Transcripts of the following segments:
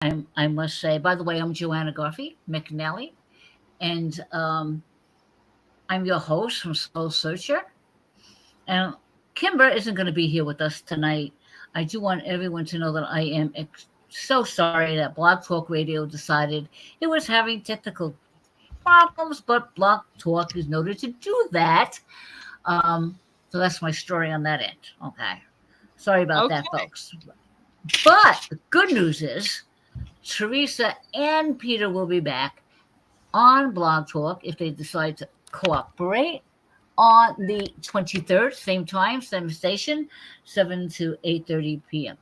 I must say, by the way, I'm Joanna Garfi Mcnally, and I'm your host from Soul Searcher. And Kimber isn't going to be here with us tonight. I do want everyone to know that I am so sorry that Blog Talk Radio decided it was having technical problems, but Blog Talk is noted to do that. Um, so that's my story on that end. Okay. Sorry about that, Okay. folks. But the good news is Teresa and Peter will be back on Blog Talk if they decide to cooperate on the 23rd, same time, same station, 7 to 8:30 p.m.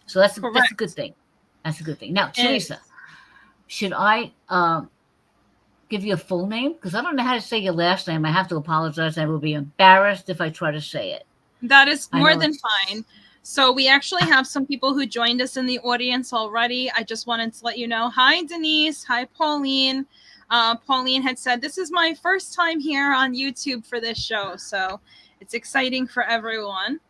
So that's a good Correct. thing. That's a good thing. Now, It Teresa, is. should I give you a full name? Because I don't know how to say your last name. I have to apologize. I will be embarrassed if I try to say it. That is I more know than it's fine. So we actually have some people who joined us in the audience already. I just wanted to let you know. Hi, Denise. Hi, Pauline. Pauline had said, this is my first time here on YouTube for this show. So it's exciting for everyone.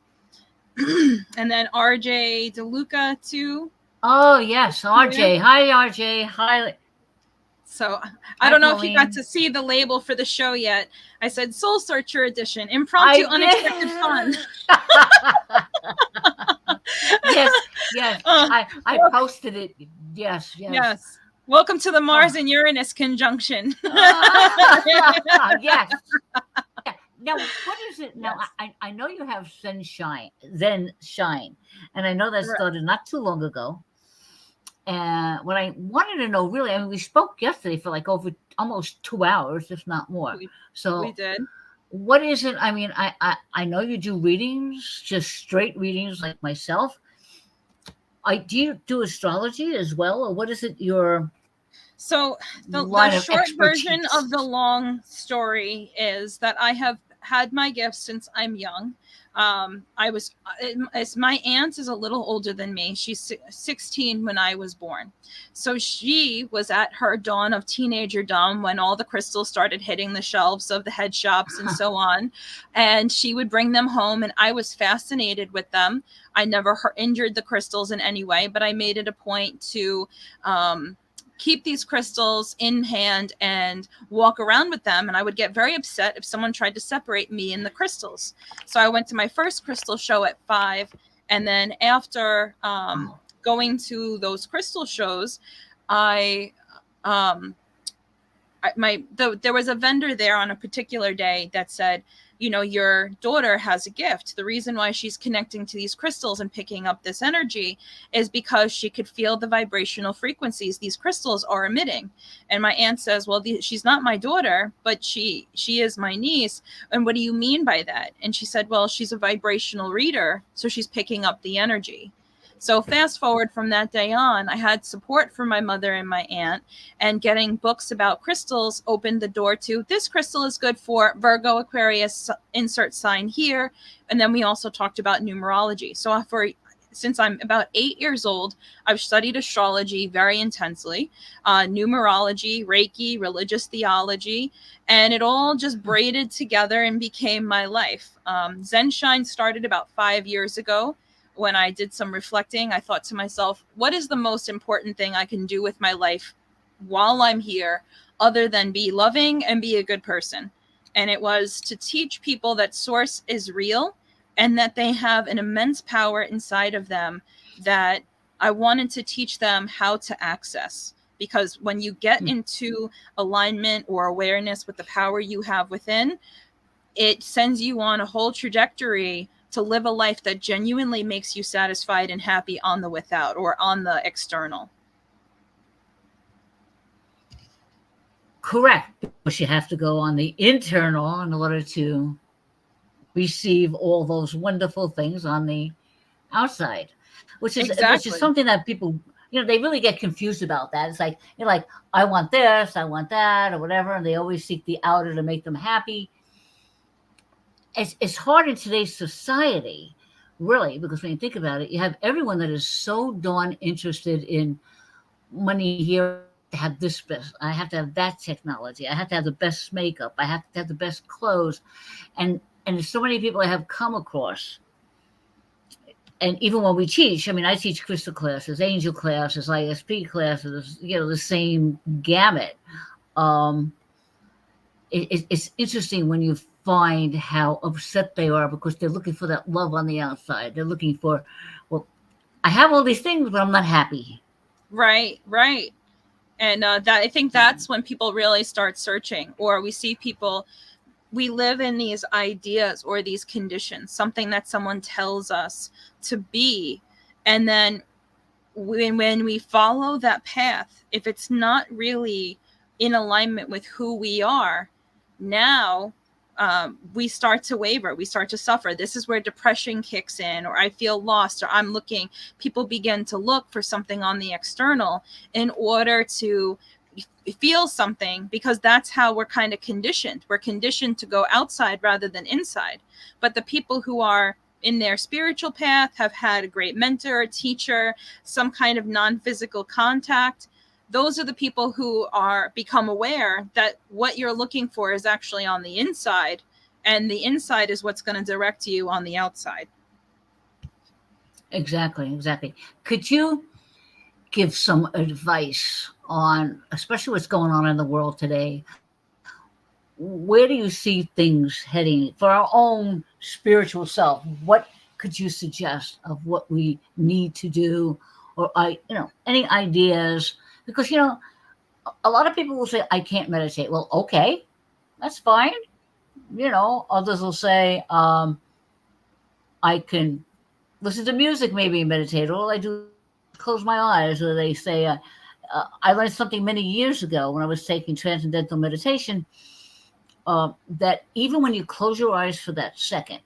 And then RJ DeLuca too. Oh, yes, Here. RJ. Hi, RJ. Hi, So I hi, don't know if you got Pauline. to see the label for the show yet. I said Soul Searcher Edition, I impromptu, unexpected fun. did. Yes, yes. uh, I well, posted it. Yes, yes. yes. Welcome to the Oh. Mars and Uranus conjunction. Yes. Yeah. Now, what is it? Now, Yes. I know you have Zen Shine, and I know that Correct. started not too long ago. And what I wanted to know, really, I mean, we spoke yesterday for like over almost 2 hours, if not more. We, we So, did. what is it? I mean, I know you do readings, just straight readings like myself. I do you do astrology as well, or what is it? Your So the line of short version expertise? of the long story is that I have had my gifts since I'm young. I was as my aunt is a little older than me. She's 16 when I was born. So she was at her dawn of teenagerdom when all the crystals started hitting the shelves of the head shops and so on. And she would bring them home, and I was fascinated with them. I never injured the crystals in any way, but I made it a point to keep these crystals in hand and walk around with them. And I would get very upset if someone tried to separate me and the crystals. So I went to my first crystal show at 5. And then after going to those crystal shows, I there was a vendor there on a particular day that said, you know, your daughter has a gift. The reason why she's connecting to these crystals and picking up this energy is because she could feel the vibrational frequencies these crystals are emitting. And my aunt says, well, she's not my daughter, but she is my niece. And what do you mean by that? And she said, well, she's a vibrational reader, so she's picking up the energy. So fast forward from that day on, I had support from my mother and my aunt, and getting books about crystals opened the door to, this crystal is good for Virgo, Aquarius, insert sign here. And then we also talked about numerology. So since I'm about 8 years old, I've studied astrology very intensely, numerology, Reiki, religious theology, and it all just braided together and became my life. Zenshine started about 5 years ago. When I did some reflecting, I thought to myself, what is the most important thing I can do with my life while I'm here other than be loving and be a good person? And it was to teach people that source is real and that they have an immense power inside of them that I wanted to teach them how to access. Because when you get into alignment or awareness with the power you have within, it sends you on a whole trajectory to live a life that genuinely makes you satisfied and happy on the without or on the external. Correct, because you have to go on the internal in order to receive all those wonderful things on the outside, which is Exactly. something that people, they really get confused about that. It's like you're like, I want this, I want that, or whatever, and they always seek the outer to make them happy. It's hard in today's society, really, because when you think about it, you have everyone that is so darn interested in money here. I have to have this best. I have to have that technology. I have to have the best makeup. I have to have the best clothes, and there's so many people I have come across and even when we teach, I mean, I teach crystal classes, angel classes, ISP classes, the same gamut. Um, it's interesting when you find how upset they are because they're looking for that love on the outside. They're looking for, well, I have all these things, but I'm not happy. Right, right. And that, I think that's when people really start searching, or we see people, we live in these ideas or these conditions, something that someone tells us to be. And then when we follow that path, if it's not really in alignment with who we are, now we start to waver, we start to suffer. This is where depression kicks in, or I feel lost, or I'm looking, people begin to look for something on the external in order to feel something, because that's how we're kind of conditioned. We're conditioned to go outside rather than inside. But the people who are in their spiritual path, have had a great mentor, a teacher, some kind of non-physical contact, those are the people who are become aware that what you're looking for is actually on the inside, and the inside is what's going to direct you on the outside. Exactly. Could you give some advice on, especially what's going on in the world today? Where do you see things heading for our own spiritual self? What could you suggest of what we need to do, or any ideas? Because a lot of people will say, I can't meditate. Well, okay, that's fine. Others will say, I can listen to music, maybe meditate. All I do is close my eyes. Or they say, I learned something many years ago when I was taking transcendental meditation, that even when you close your eyes for that second,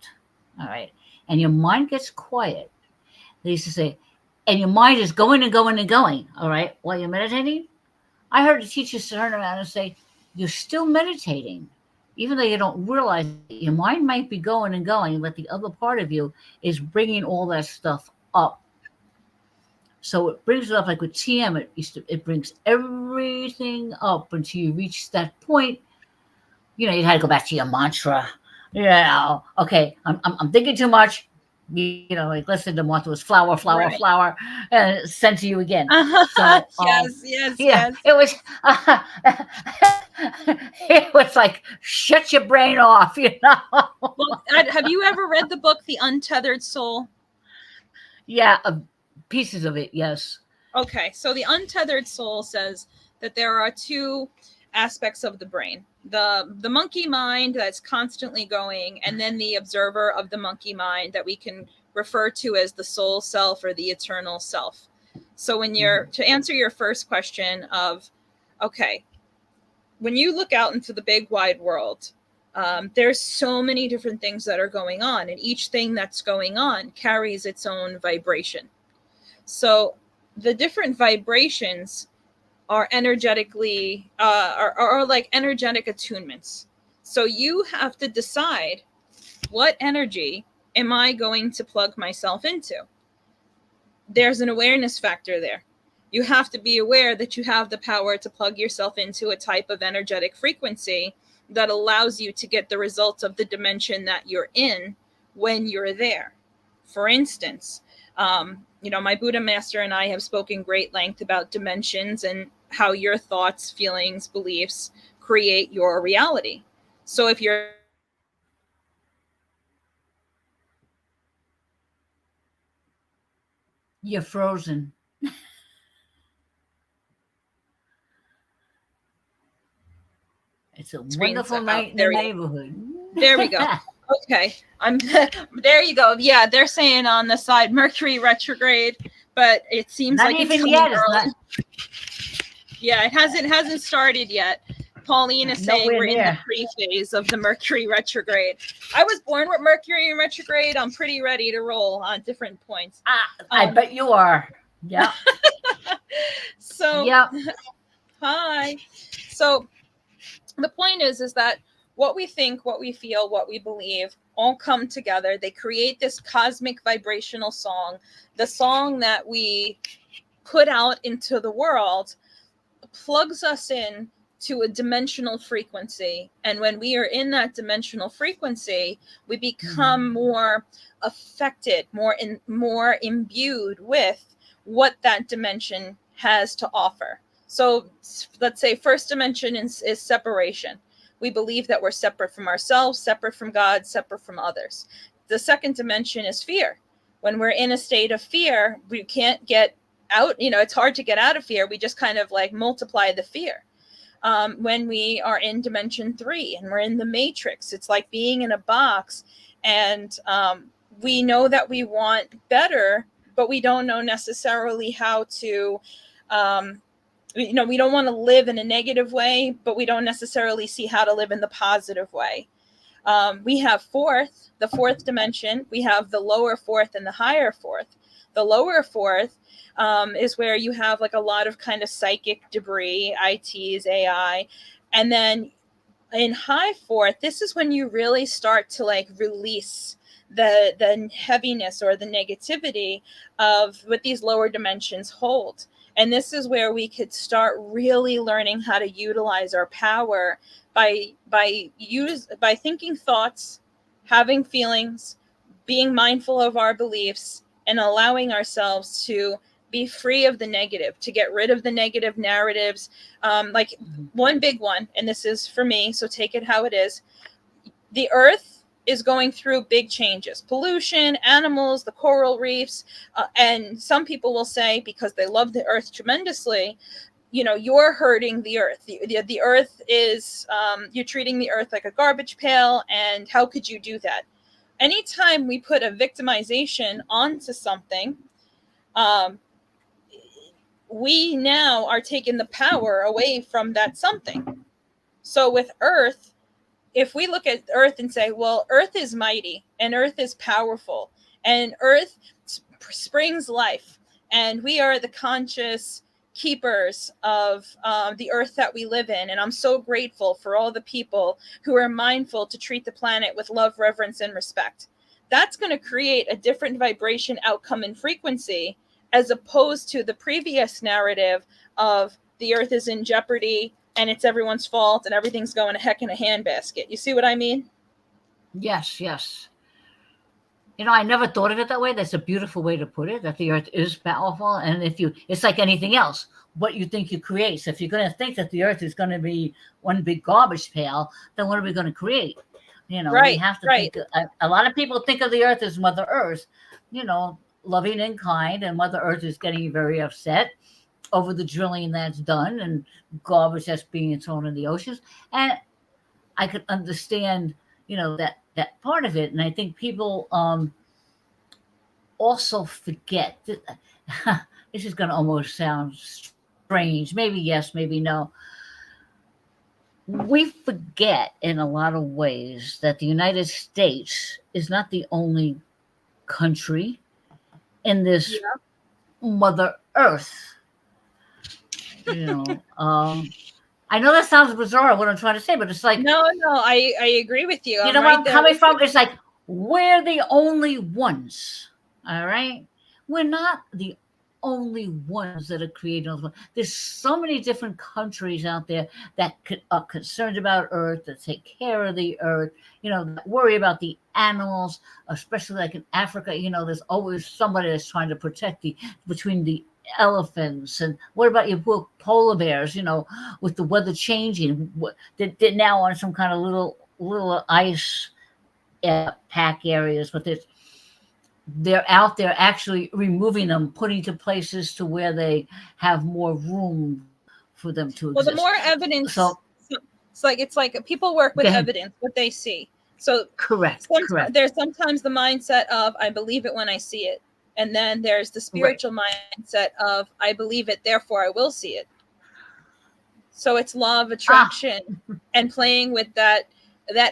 all right, and your mind gets quiet, they used to say, and your mind is going and going and going, all right, while you're meditating. I heard the teachers turn around and say, you're still meditating, even though you don't realize it. Your mind might be going and going, but the other part of you is bringing all that stuff up. So it brings it up like with TM. It brings everything up until you reach that point. You had to go back to your mantra. Okay, I'm thinking too much. Like listen to Martha was flower, Right. flower, and sent to you again. So yes. it was it was like shut your brain off. Well, have you ever read the book The Untethered Soul? Yeah, pieces of it, yes. Okay, so The Untethered Soul says that there are two aspects of the brain: the monkey mind that's constantly going, and then the observer of the monkey mind that we can refer to as the soul self or the eternal self. So when you're to answer your first question of, okay, when you look out into the big wide world, there's so many different things that are going on, and each thing that's going on carries its own vibration. So the different vibrations are energetically are like energetic attunements. So you have to decide, what energy am I going to plug myself into? There's an awareness factor there. You have to be aware that you have the power to plug yourself into a type of energetic frequency that allows you to get the results of the dimension that you're in when you're there. For instance, my Buddha master and I have spoken great length about dimensions and how your thoughts, feelings, beliefs create your reality. So if you're frozen. It's a wonderful night in the neighborhood. There we go. Okay. There you go. Yeah, they're saying on the side Mercury retrograde, but it seems not like even it's yet. early. Yeah, it hasn't started yet. Pauline is saying we're in the pre-phase of the Mercury retrograde. I was born with Mercury in retrograde. I'm pretty ready to roll on different points. I bet you are. Yeah. So yeah. Hi. So the point is that what we think, what we feel, what we believe all come together. They create this cosmic vibrational song. The song that we put out into the world plugs us in to a dimensional frequency. And when we are in that dimensional frequency, we become more affected, more imbued with what that dimension has to offer. So let's say first dimension is separation. We believe that we're separate from ourselves, separate from God, separate from others. The second dimension is fear. When we're in a state of fear, we can't get out. It's hard to get out of fear. We just kind of like multiply the fear. When we are in dimension 3 and we're in the matrix, it's like being in a box, and we know that we want better, but we don't know necessarily how to, we don't want to live in a negative way, but we don't necessarily see how to live in the positive way. We have the fourth dimension. We have the lower fourth and the higher fourth. The lower fourth is where you have like a lot of kind of psychic debris, ITs, AI. And then in high fourth, this is when you really start to like release the heaviness or the negativity of what these lower dimensions hold. And this is where we could start really learning how to utilize our power by thinking thoughts, having feelings, being mindful of our beliefs, and allowing ourselves to be free of the negative, to get rid of the negative narratives. One big one, and this is for me, so take it how it is. The earth is going through big changes, pollution, animals, the coral reefs. And some people will say, because they love the earth tremendously, you're hurting the earth. The earth is, you're treating the earth like a garbage pail. And how could you do that? Anytime we put a victimization onto something, we now are taking the power away from that something. So with earth, if we look at earth and say, well, earth is mighty and earth is powerful and earth springs life, and we are the conscious keepers of the earth that we live in. And I'm so grateful for all the people who are mindful to treat the planet with love, reverence, and respect. That's going to create a different vibration, outcome, and frequency, as opposed to the previous narrative of the earth is in jeopardy and it's everyone's fault and everything's going to heck in a handbasket. You see what I mean? Yes, yes. I never thought of it that way. That's a beautiful way to put it, that the earth is powerful. And it's like anything else, what you think you create. So if you're going to think that the earth is going to be one big garbage pail, then what are we going to create? Right, we have to right. think. A lot of people think of the earth as Mother Earth, loving and kind, and Mother Earth is getting very upset over the drilling that's done and garbage that's being thrown in the oceans. And I could understand, that part of it. And I think people also forget that, this is going to almost sound strange. Maybe yes, maybe no. We forget in a lot of ways that the United States is not the only country in this Mother Earth. I know that sounds bizarre, what I'm trying to say, but it's like, no, I agree with you. You know where I'm coming from? It's like, we're the only ones. All right. We're not the only ones that are creating those. There's so many different countries out there that are concerned about Earth, that take care of the Earth, that worry about the animals, especially like in Africa. There's always somebody that's trying to protect between the elephants. And what about your poor polar bears, with the weather changing? They're now on some kind of little ice pack areas, but they're out there actually removing them, putting to places to where they have more room for them to exist. Well, the more evidence, so it's like people work with evidence, what they see. So correct. There's sometimes the mindset of, I believe it when I see it. And then there's the spiritual mindset of, I believe it, therefore I will see it. So it's law of attraction and playing with that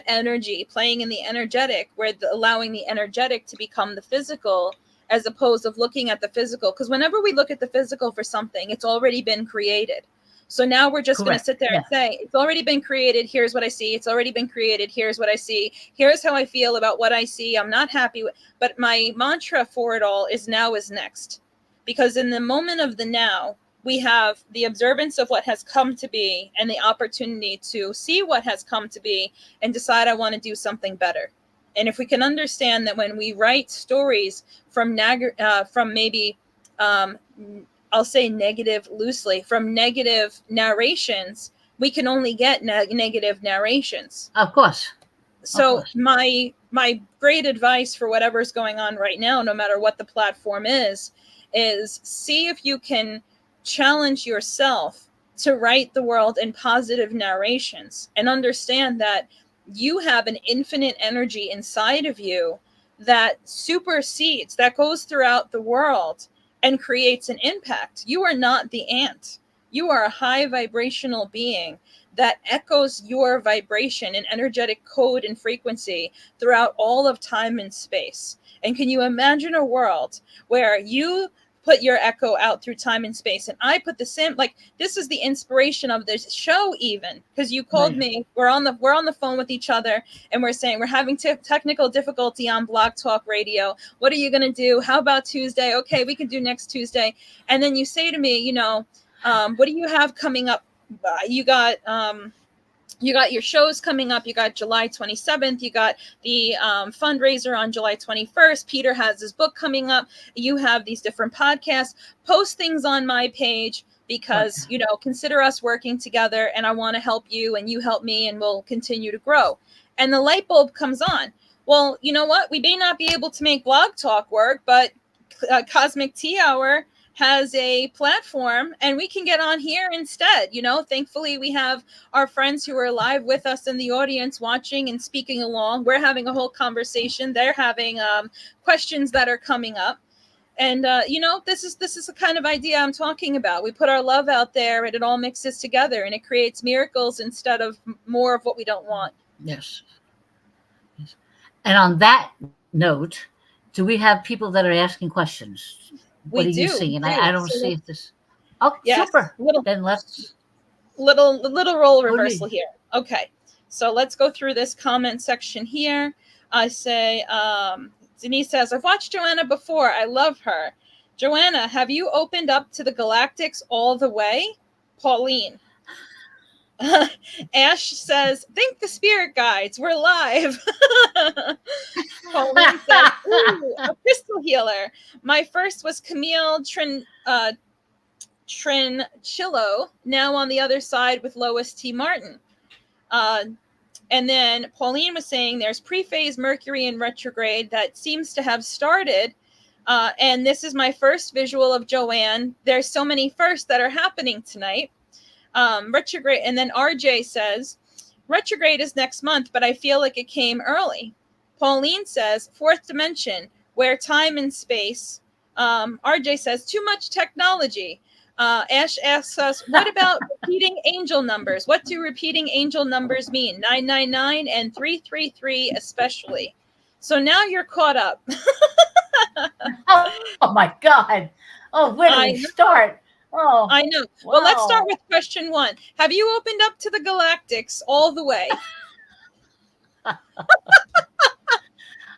energy, playing in the energetic, where allowing the energetic to become the physical, as opposed to looking at the physical. Because whenever we look at the physical for something, it's already been created. So now we're just going to sit there and say, it's already been created. Here's what I see. It's already been created. Here's what I see. Here's how I feel about what I see. I'm not happy with, but my mantra for it all is now is next. Because in the moment of the now, we have the observance of what has come to be and the opportunity to see what has come to be and decide I want to do something better. And if we can understand that when we write stories from maybe, I'll say negative loosely, from negative narrations, we can only get negative narrations. Of course. So my great advice for whatever's going on right now, no matter what the platform is see if you can challenge yourself to write the world in positive narrations and understand that you have an infinite energy inside of you that supersedes, that goes throughout the world and creates an impact. You are not the ant. You are a high vibrational being that echoes your vibration and energetic code and frequency throughout all of time and space. And can you imagine a world where you put your echo out through time and space, and I put the same, like, this is the inspiration of this show, even because you called me, we're on the phone with each other, and we're saying we're having technical difficulty on Blog Talk Radio. What are you going to do? How about Tuesday? Okay, we can do next Tuesday. And then you say to me, what do you have coming up? You got your shows coming up. You got July 27th. You got the fundraiser on July 21st. Peter has his book coming up. You have these different podcasts. Post things on my page because, consider us working together, and I want to help you and you help me, and we'll continue to grow. And the light bulb comes on. Well, you know what? We may not be able to make Blog Talk work, but Cosmic Tea Hour has a platform and we can get on here instead. Thankfully we have our friends who are live with us in the audience watching and speaking along. We're having a whole conversation. They're having questions that are coming up. And this is the kind of idea I'm talking about. We put our love out there and it all mixes together and it creates miracles instead of more of what we don't want. Yes. And on that note, do we have people that are asking questions? What we are you seeing? I don't see if this. Oh, yes, super. Then let's little role reversal here. Okay, so let's go through this comment section here. I say, Denise says, I've watched Joanna before. I love her. Joanna, have you opened up to the galactics all the way? Pauline. Ash says, thank the spirit guides. We're live. Pauline says, ooh, a crystal healer. My first was Camille Trinchillo, now on the other side with Lois T. Martin. And then Pauline was saying there's pre-phase Mercury in retrograde that seems to have started. And this is my first visual of Joanne. There's so many firsts that are happening tonight. Retrograde. And then RJ says, retrograde is next month, but I feel like it came early. Pauline says, fourth dimension, where time and space. RJ says, too much technology. Ash asks us, what about repeating angel numbers? What do repeating angel numbers mean? 999 and 333 especially. So now you're caught up. Oh my God. Oh, where do we start? Oh, I know. Wow. Well, let's start with question one. Have you opened up to the galactics all the way?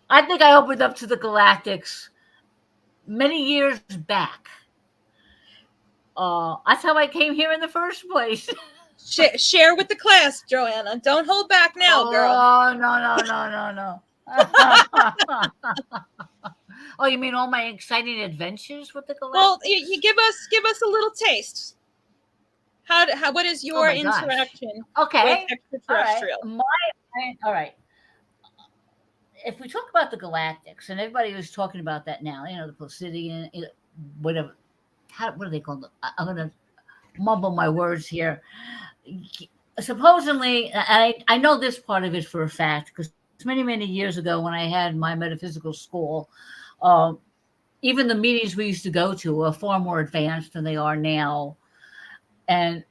I think I opened up to the galactics many years back. That's how I came here in the first place. Share with the class, Joanna. Don't hold back now, girl. Oh, no. Oh, you mean all my exciting adventures with the galactics? Well, you give us a little taste. What is your interaction with extraterrestrial? All right. If we talk about the galactics, and everybody is talking about that now, the Placidian, whatever. What are they called? I'm going to mumble my words here. Supposedly, I know this part of it for a fact, because many, many years ago when I had my metaphysical school, even the meetings we used to go to are far more advanced than they are now. And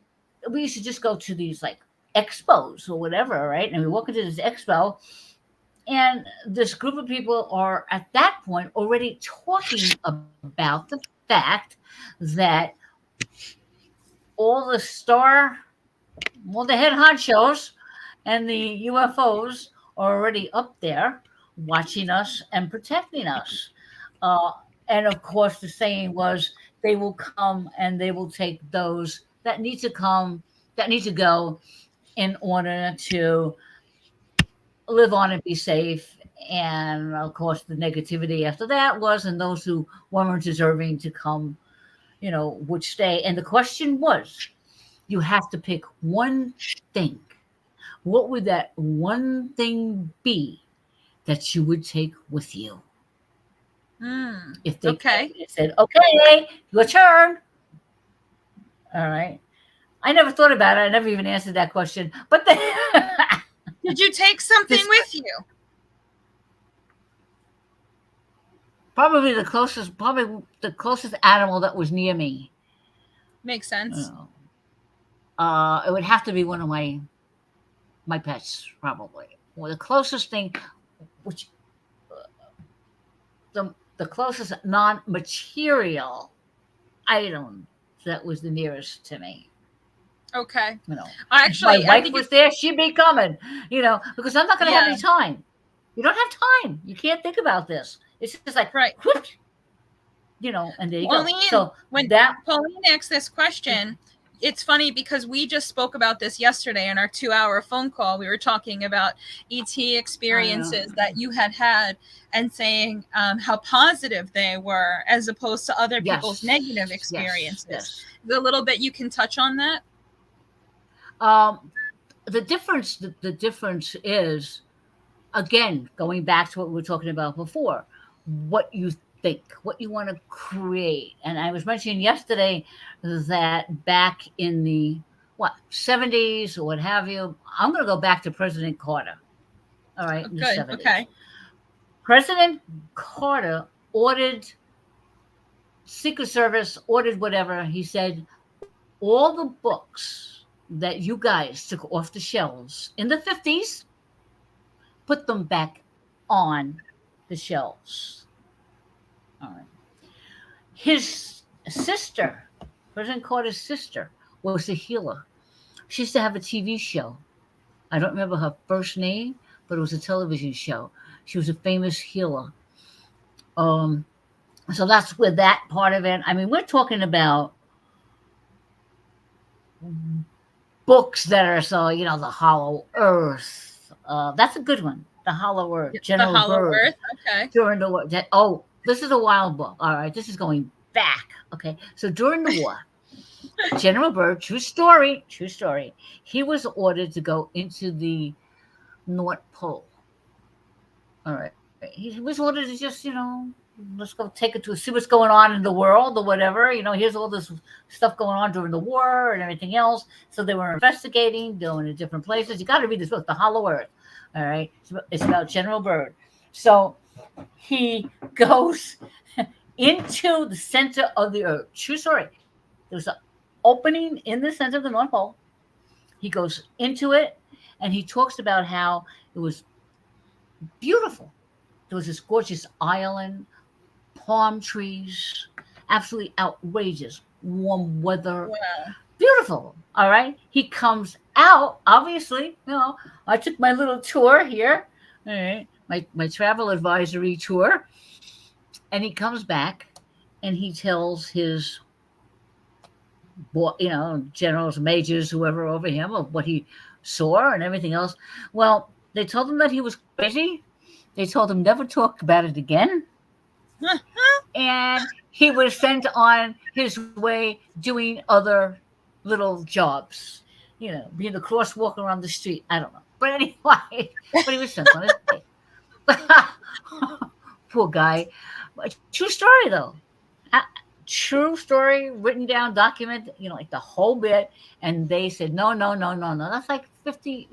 we used to just go to these like expos or whatever, right? And we walk into this expo, and this group of people are at that point already talking about the fact that all the head honchos and the UFOs are already up there watching us and protecting us. And of course, the saying was they will come and they will take those that need to come, that need to go in order to live on and be safe. And of course, the negativity after that was, and those who weren't deserving to come, would stay. And the question was, you have to pick one thing. What would that one thing be that you would take with you? If they Okay. said, okay, your turn. All right. I never thought about it. I never even answered that question. But then Did you take something with you? Probably the closest animal that was near me. Makes sense. It would have to be one of my pets, probably. Well, the closest thing, which the closest non-material item that was the nearest to me. Okay. Actually, my wife was there. She'd be coming. Because I'm not going to have any time. You don't have time. You can't think about this. It's just like, right. Whoop, and there you go. So when Pauline asked this question, it's funny because we just spoke about this yesterday in our 2-hour phone call. We were talking about ET experiences that you had and saying how positive they were as opposed to other people's negative experiences. Yes. A little bit you can touch on that? The difference is, again, going back to what we were talking about before, what you think, what you want to create. And I was mentioning yesterday that back in the 70s or what have you, I'm going to go back to President Carter. All right. In the 70s. Okay. President Carter ordered Secret Service, ordered whatever. He said, all the books that you guys took off the shelves in the 50s, put them back on the shelves. All right. His sister, President Carter's sister, was a healer. She used to have a TV show. I don't remember her first name, but it was a television show. She was a famous healer. So that's where that part of it. I mean, we're talking about books that are The Hollow Earth. That's a good one. The Hollow Earth. General The Hollow Bird. Earth. Okay. During the war. This is a wild book. All right, this is going back. Okay, so during the war, General Bird, true story. He was ordered to go into the North Pole. All right, he was ordered to just let's go take it to see what's going on in the world or whatever. Here's all this stuff going on during the war and everything else. So they were investigating, going to different places. You got to read this book, The Hollow Earth. All right, it's about General Bird. So he goes into the center of the earth. True story. There's an opening in the center of the North Pole. He goes into it, and he talks about how it was beautiful. There was this gorgeous island, palm trees, absolutely outrageous, warm weather. Wow. Beautiful. All right. He comes out, obviously, I took my little tour here. All right. My travel advisory tour. And he comes back and he tells his, generals, majors, whoever over him, of what he saw and everything else. Well, they told him that he was crazy. They told him never talk about it again. And he was sent on his way doing other little jobs, being the crosswalk around the street. I don't know. But anyway, he was sent on his way. Poor guy. True story, though. True story, written down, document, like the whole bit. And they said, no. That's like 50,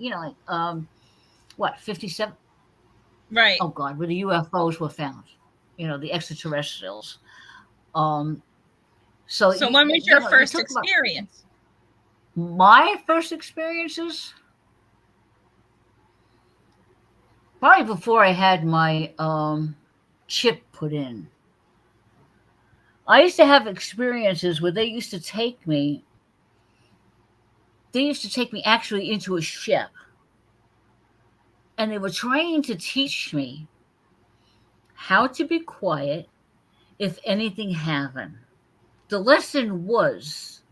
57? Right. Oh, God, where the UFOs were found, the extraterrestrials. So when was your first experience? My first experiences? Probably before I had my chip put in. I used to have experiences where they used to take me actually into a ship. And they were trying to teach me how to be quiet if anything happened. the lesson was,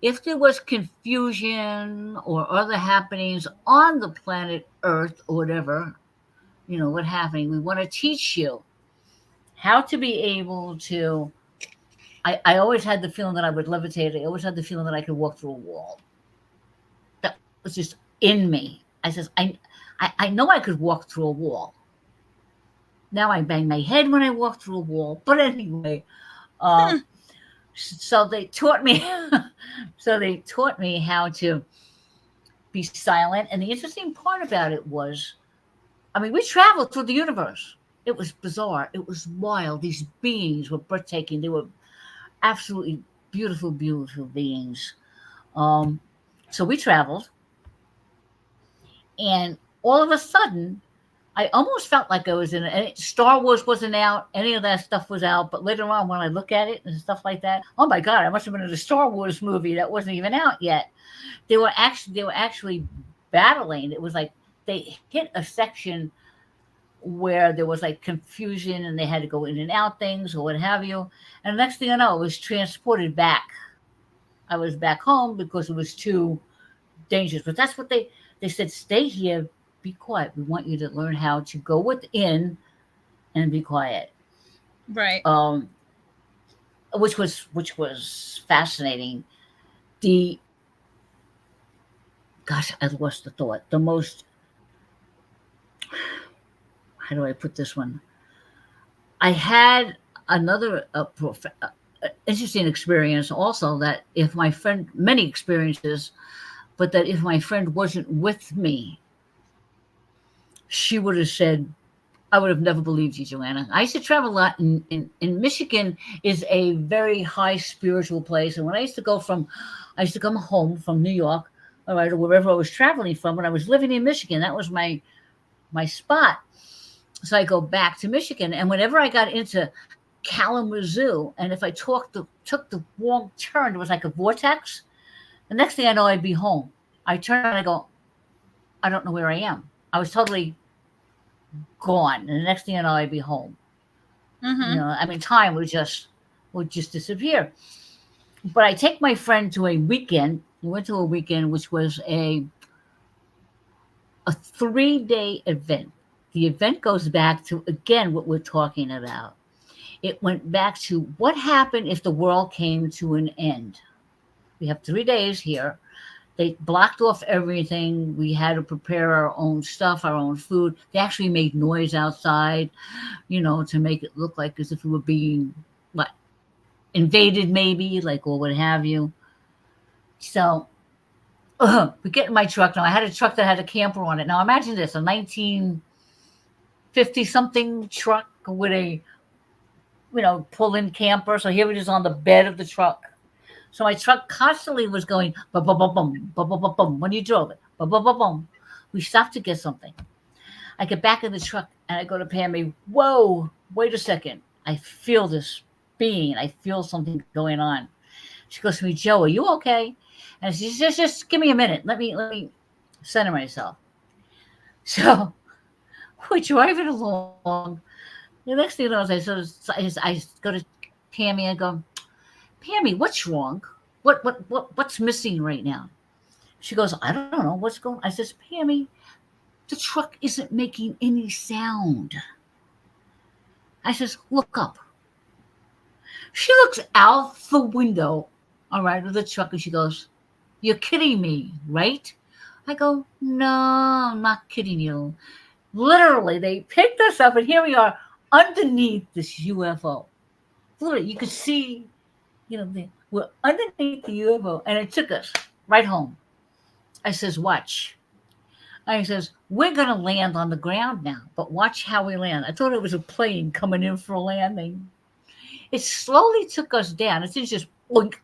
if there was confusion or other happenings on the planet Earth or whatever, what happening, we want to teach you how to be able to. I always had the feeling that I would levitate. I always had the feeling that I could walk through a wall. That was just in me. I says, I know I could walk through a wall. Now I bang my head when I walk through a wall. But anyway, so they taught me. So they taught me how to be silent. And the interesting part about it was, I mean, we traveled through the universe. It was bizarre. It was wild. These beings were breathtaking. They were absolutely beautiful, beautiful beings. So we traveled, and all of a sudden, I almost felt like I was in it. Star Wars wasn't out. Any of that stuff was out. But later on, when I look at it and stuff like that, oh my God, I must have been in a Star Wars movie that wasn't even out yet. They were actually battling. It was like they hit a section where there was like confusion and they had to go in and out things or what have you. And the next thing I know, I was transported back. I was back home because it was too dangerous. But that's what they said, stay here, be quiet. We want you to learn how to go within and be quiet. Right. Which was fascinating. Gosh, I lost the thought. The most, how do I put this one? I had another interesting experience also, that if my friend, many experiences, but that if my friend wasn't with me, she would have said, I would have never believed you, Joanna. I used to travel a lot. In Michigan is a very high spiritual place. And when I used to come home from New York, all right, or wherever I was traveling from, when I was living in Michigan, that was my spot. So I go back to Michigan, and whenever I got into Kalamazoo, and if I took the wrong turn, it was like a vortex. The next thing I know, I'd be home. I turn and I go, I don't know where I am. I was totally gone. And the next thing I know, I'd be home. Mm-hmm. I mean, time would just disappear. But I take my friend to a weekend. We went to a weekend, which was a 3-day event. The event goes back to, again, what we're talking about. It went back to what happened if the world came to an end. We have 3 days here. They blocked off everything. We had to prepare our own stuff, our own food. They actually made noise outside, to make it look like as if we were being invaded, maybe, or what have you. So we get in my truck. Now, I had a truck that had a camper on it. Now, imagine this, a 1950-something truck with a, pull-in camper. So here it is on the bed of the truck. So my truck constantly was going, bum, bum, bum, bum, bum, bum, bum, bum, when you drove it. Bum, bum, bum, bum. We stopped to get something. I get back in the truck, and I go to Pammy, whoa, wait a second. I feel this being. I feel something going on. She goes to me, Joe, are you okay? And she says, just give me a minute. Let me center myself. So we're driving along. The next thing you know, I go to Pammy and go, Pammy, what's wrong? What's missing right now? She goes, I don't know what's going on. I says, Pammy, the truck isn't making any sound. I says, look up. She looks out the window, all right, of the truck, and she goes, you're kidding me, right? I go, no, I'm not kidding you. Literally, they picked us up, and here we are underneath this UFO. Literally, you could see, we're underneath the UFO, and it took us right home. I says, watch. I says, we're going to land on the ground now, but watch how we land. I thought it was a plane coming in for a landing. It slowly took us down. It didn't just boink,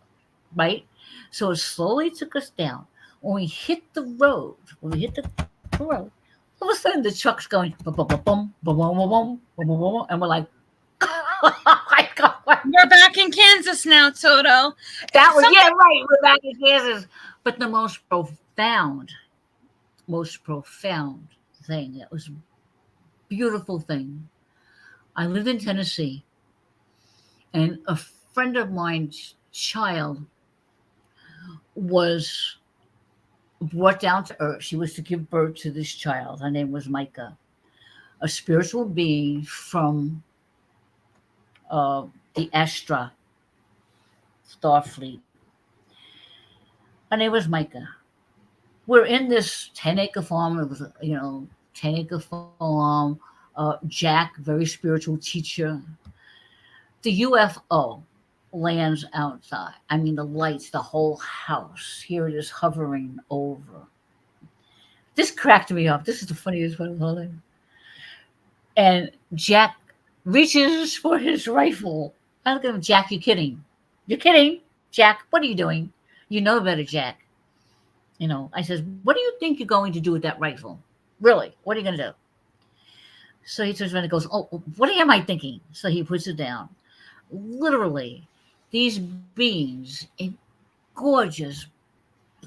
right? So it slowly took us down. When we hit the road, all of a sudden the truck's going, bum, bum, bum, bum, bum, bum, bum, bum, bum, bum, and we're like, oh my God. We're back in Kansas now, Toto. That was, yeah, right. We're back in Kansas. But the most profound thing, that was a beautiful thing. I lived in Tennessee, and a friend of mine, child was brought down to earth. She was to give birth to this child. Her name was Micah, a spiritual being from the Astra Starfleet. Her name was Micah. We're in this 10-acre farm. It was, 10-acre farm. Jack, very spiritual teacher. The UFO lands outside. I mean, the lights, the whole house. Here it is hovering over. This cracked me up. This is the funniest one of all time. And Jack reaches for his rifle. I look at him, Jack, you're kidding. You're kidding. Jack, what are you doing? You know better, Jack. I says, what do you think you're going to do with that rifle? Really? What are you going to do? So he turns around and goes, oh, what am I thinking? So he puts it down. Literally, these beings in gorgeous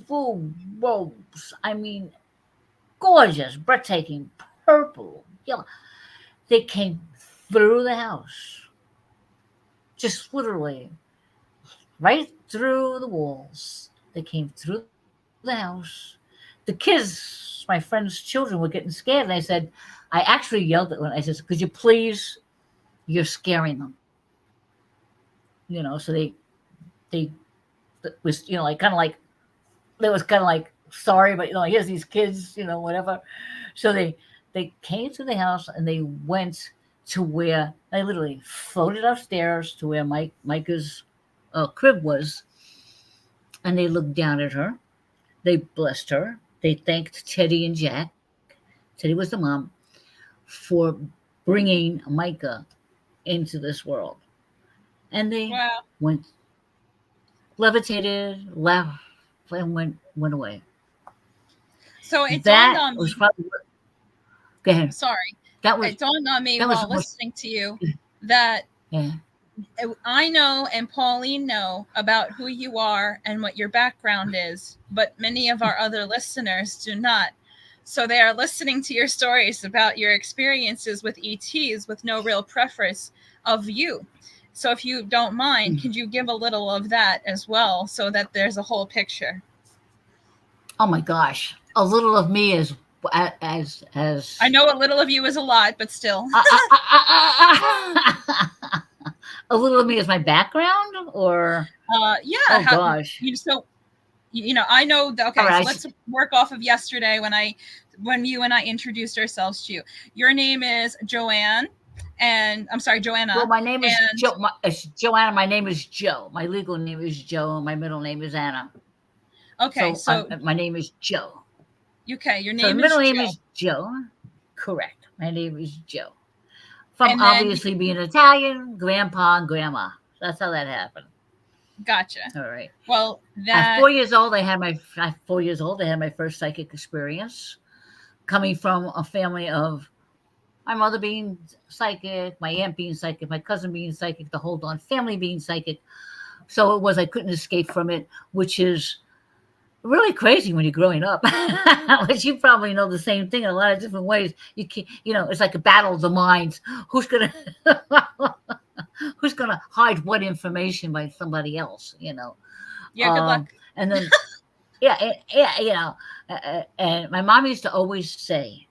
blue robes. I mean, gorgeous, breathtaking, purple, yellow. They came through the house. Just literally, right through the walls. They came through the house. The kids, my friend's children, were getting scared. And I said, I actually yelled at them. I said, could you please, you're scaring them. So they was, they was kind of like, sorry, but, here's these kids, whatever. So they came to the house and they went to where they literally floated upstairs to where Micah's crib was. And they looked down at her. They blessed her. They thanked Teddy and Jack. Teddy was the mom for bringing Micah into this world. And they went, levitated, left, and went away. So it dawned on me. Was probably, go ahead. Sorry. It dawned on me while listening to you that I know and Pauline know about who you are and what your background is, but many of our other listeners do not. So they are listening to your stories about your experiences with ETs with no real preface of you. So if you don't mind, could you give a little of that as well so that there's a whole picture? Oh my gosh. A little of me is as I know a little of you is a lot, but still. A little of me is my background, or yeah. Oh gosh. I know. Okay, right, so let's work off of yesterday when you and I introduced ourselves to you. Your name is Joanne, and I'm sorry, Joanna. Well, my name is Joanna. My name is Joe. My legal name is Joe, and my middle name is Anna. Okay, so my name is Joe. Okay, your name so is middle Joe. name is Joe. Correct. My name is Joe. From obviously being Italian, grandpa and grandma. That's how that happened. Gotcha. All right. Well, at 4 years old, I had my first psychic experience, coming from a family of my mother being psychic, my aunt being psychic, my cousin being psychic, the whole darn family being psychic. So it was, I couldn't escape from it, which is really crazy when you're growing up. But you probably know the same thing in a lot of different ways. You can't, it's like a battle of the minds. Who's gonna hide what information by somebody else? Yeah, good luck. And then, and my mom used to always say,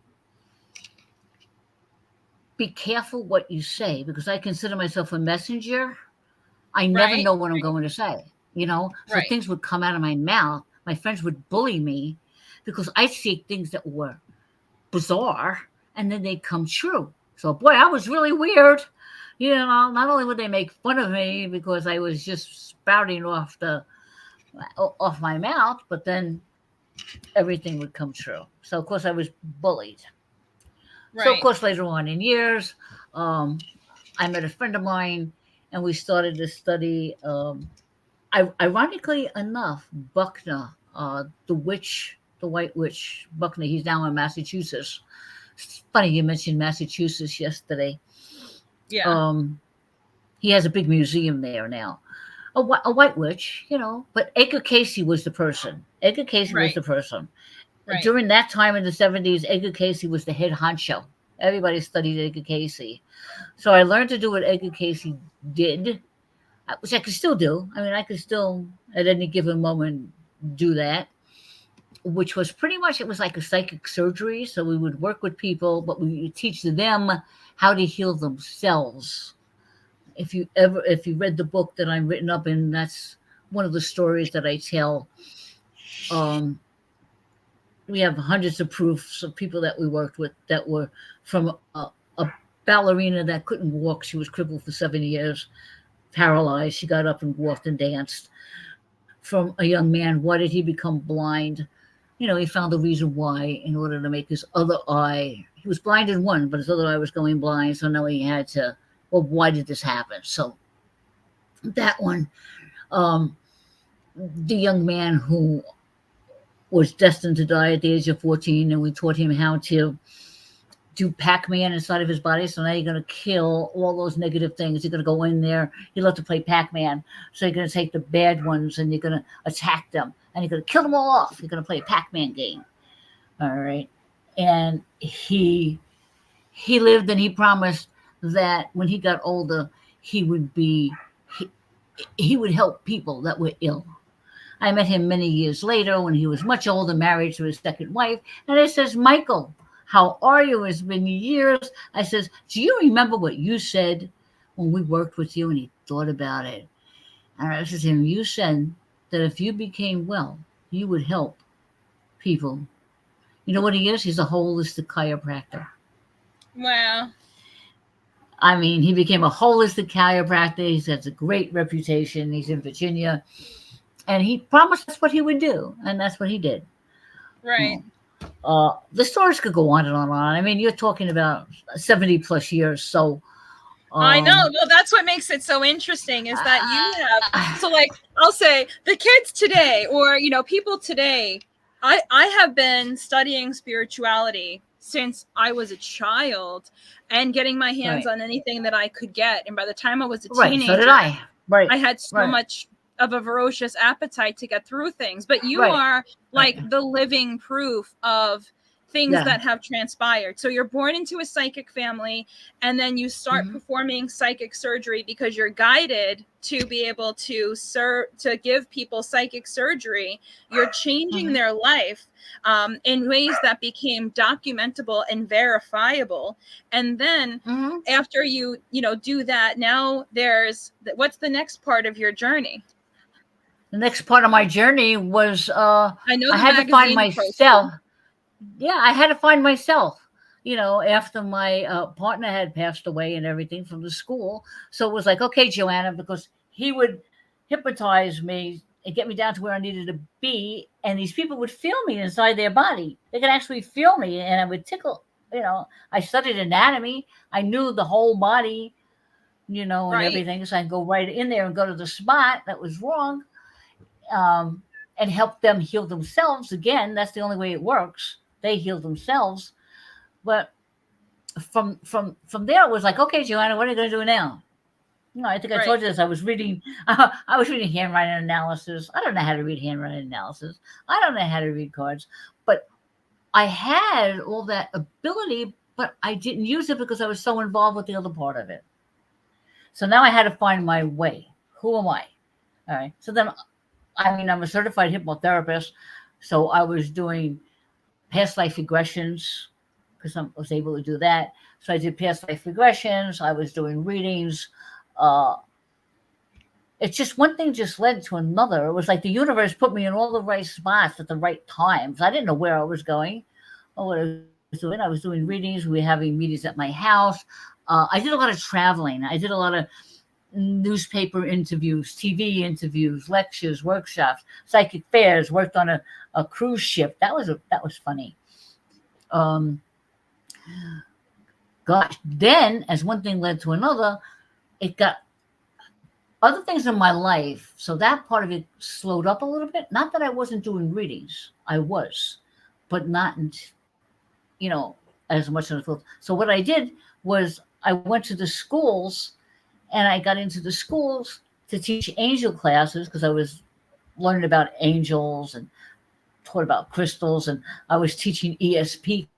"Be careful what you say," because I consider myself a messenger. I never know what I'm going to say. So things would come out of my mouth. My friends would bully me because I see things that were bizarre and then they come true. So, boy, I was really weird. Not only would they make fun of me because I was just spouting off my mouth, but then everything would come true. So, of course, I was bullied. Right. So, of course, later on in years, I met a friend of mine and we started to study ironically enough, Buckner, the White Witch, Buckner, he's now in Massachusetts. It's funny you mentioned Massachusetts yesterday. Yeah. He has a big museum there now. A White Witch, but Edgar Cayce was the person. Edgar Cayce was the person. Right. During that time in the 70s, Edgar Cayce was the head honcho. Everybody studied Edgar Cayce. So I learned to do what Edgar Cayce did. which I could still do. I mean, I could still at any given moment do that, which was pretty much, it was like a psychic surgery. So we would work with people, but we would teach them how to heal themselves. If you read the book that I'm written up in, that's one of the stories that I tell. Um, we have hundreds of proofs of people that we worked with that were from a ballerina that couldn't walk. She was crippled for 7 years, paralyzed. She got up and walked and danced. From a young man, why did he become blind? He found the reason why in order to make his other eye. He was blind in one, but his other eye was going blind. So now he had to, well, why did this happen? So that one, the young man who was destined to die at the age of 14, and we taught him how to do Pac-Man inside of his body. So now you're going to kill all those negative things. You're going to go in there. He loved to play Pac-Man. So you're going to take the bad ones and you're going to attack them. And you're going to kill them all off. You're going to play a Pac-Man game. All right. And he lived, and he promised that when he got older, he would help people that were ill. I met him many years later when he was much older, married to his second wife. And I says, Michael, how are you? It's been years. I says, do you remember what you said when we worked with you? And he thought about it. And I said to him, you said that if you became well, you would help people. You know what he is? He's a holistic chiropractor. Wow. I mean, he became a holistic chiropractor. He has a great reputation. He's in Virginia. And he promised us what he would do. And that's what he did. Right. The stories could go on and on and on. I mean, you're talking about 70 plus years. So I know. Well, that's what makes it so interesting is that you have, so like, I'll say the kids today, or, people today, I have been studying spirituality since I was a child and getting my hands on anything that I could get. And by the time I was a teenager, so did I. Right. I had so much of a ferocious appetite to get through things. But you are like the living proof of things that have transpired. So you're born into a psychic family, and then you start performing psychic surgery because you're guided to be able to give people psychic surgery. You're changing their life in ways that became documentable and verifiable. And then after you do that, now what's the next part of your journey? The next part of my journey was I had to find myself. I had to find myself, after my partner had passed away and everything from the school. So it was like, okay, Joanna, because he would hypnotize me and get me down to where I needed to be. And these people would feel me inside their body. They could actually feel me, and I would tickle. I studied anatomy. I knew the whole body, and everything. So I'd go right in there and go to the spot that was wrong. And help them heal themselves. Again, that's the only way it works. They heal themselves. But from there, it was like, okay, Joanna, what are you going to do now? I think I told you this. I was reading handwriting analysis. I don't know how to read handwriting analysis. I don't know how to read cards. But I had all that ability, but I didn't use it because I was so involved with the other part of it. So now I had to find my way. Who am I? All right. So then, I'm a certified hypnotherapist, so I was doing past life regressions because I was able to do that. So I did past life regressions. I was doing readings. It's just one thing just led to another. It was like the universe put me in all the right spots at the right times. I didn't know where I was going or what I was doing. I was doing readings. We were having meetings at my house. I did a lot of traveling. I did a lot of newspaper interviews, TV interviews, lectures, workshops, psychic fairs, worked on a cruise ship. That was funny. Then as one thing led to another, it got other things in my life. So that part of it slowed up a little bit. Not that I wasn't doing readings. I was, but not, as much as I thought. So what I did was I went to the schools. And I got into the schools to teach angel classes because I was learning about angels and taught about crystals. And I was teaching ESP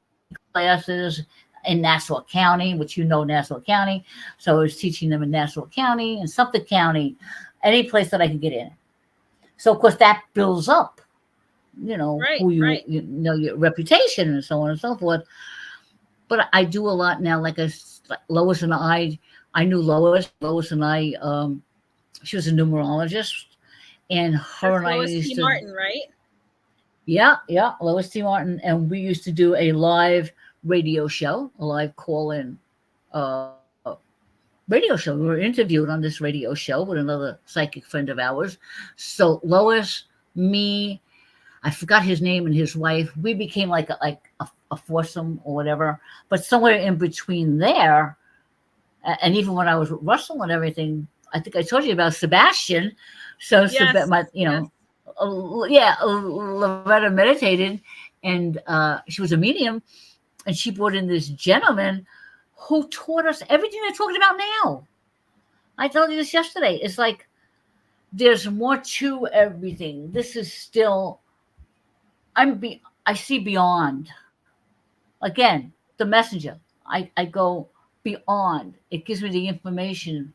classes, in Nassau County, which Nassau County. So I was teaching them in Nassau County and Suffolk County, any place that I could get in. So of course that builds up, Right, who right. your reputation and so on and so forth. But I do a lot now. Like Lois and I knew Lois. Lois and I, she was a numerologist, and her That's and I Lois used T. to, Martin, right? yeah, Lois T. Martin, and we used to do a live radio show, a live call-in uh, radio show. We were interviewed on this radio show with another psychic friend of ours. So Lois, me, I forgot his name, and his wife, we became like a foursome or whatever. But somewhere in between there, and even when I was with Russell and everything, I think I told you about Sebastian. So Yes, yes. Loretta meditated, and she was a medium, and she brought in this gentleman who taught us everything they're talking about now. I told you this yesterday. It's like there's more to everything. This is still, I see beyond. Again, the messenger. I go beyond. It gives me the information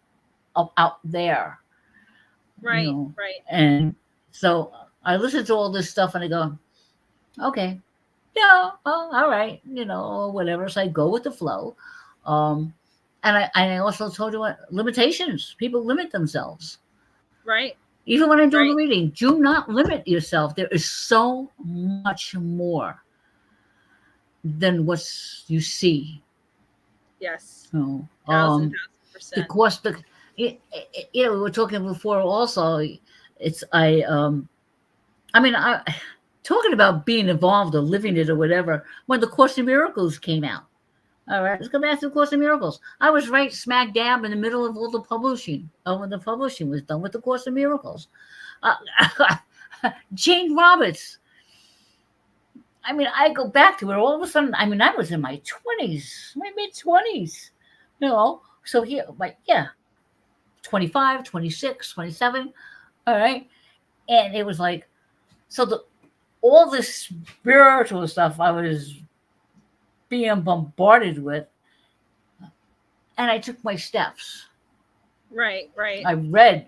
out there. Right, right. And so I listen to all this stuff and I go, okay, yeah, well, all right, or whatever. So I go with the flow. And I also told you what limitations. People limit themselves. Right. Even when I'm doing the Right. reading, do not limit yourself. There is so much more than what you see. Yes. So, 1000%. of course, we were talking before also. It's talking about being involved or living it or whatever. When the Course in Miracles came out, all right, let's go back to the Course in Miracles. I was right smack dab in the middle of all the publishing. When the publishing was done with the Course in Miracles, Jane Roberts. I go back to it all of a sudden. I was in my 20s, my mid-20s, So here, 25, 26, 27. All right. And it was like, so all this spiritual stuff I was being bombarded with, and I took my steps. Right, right. I read,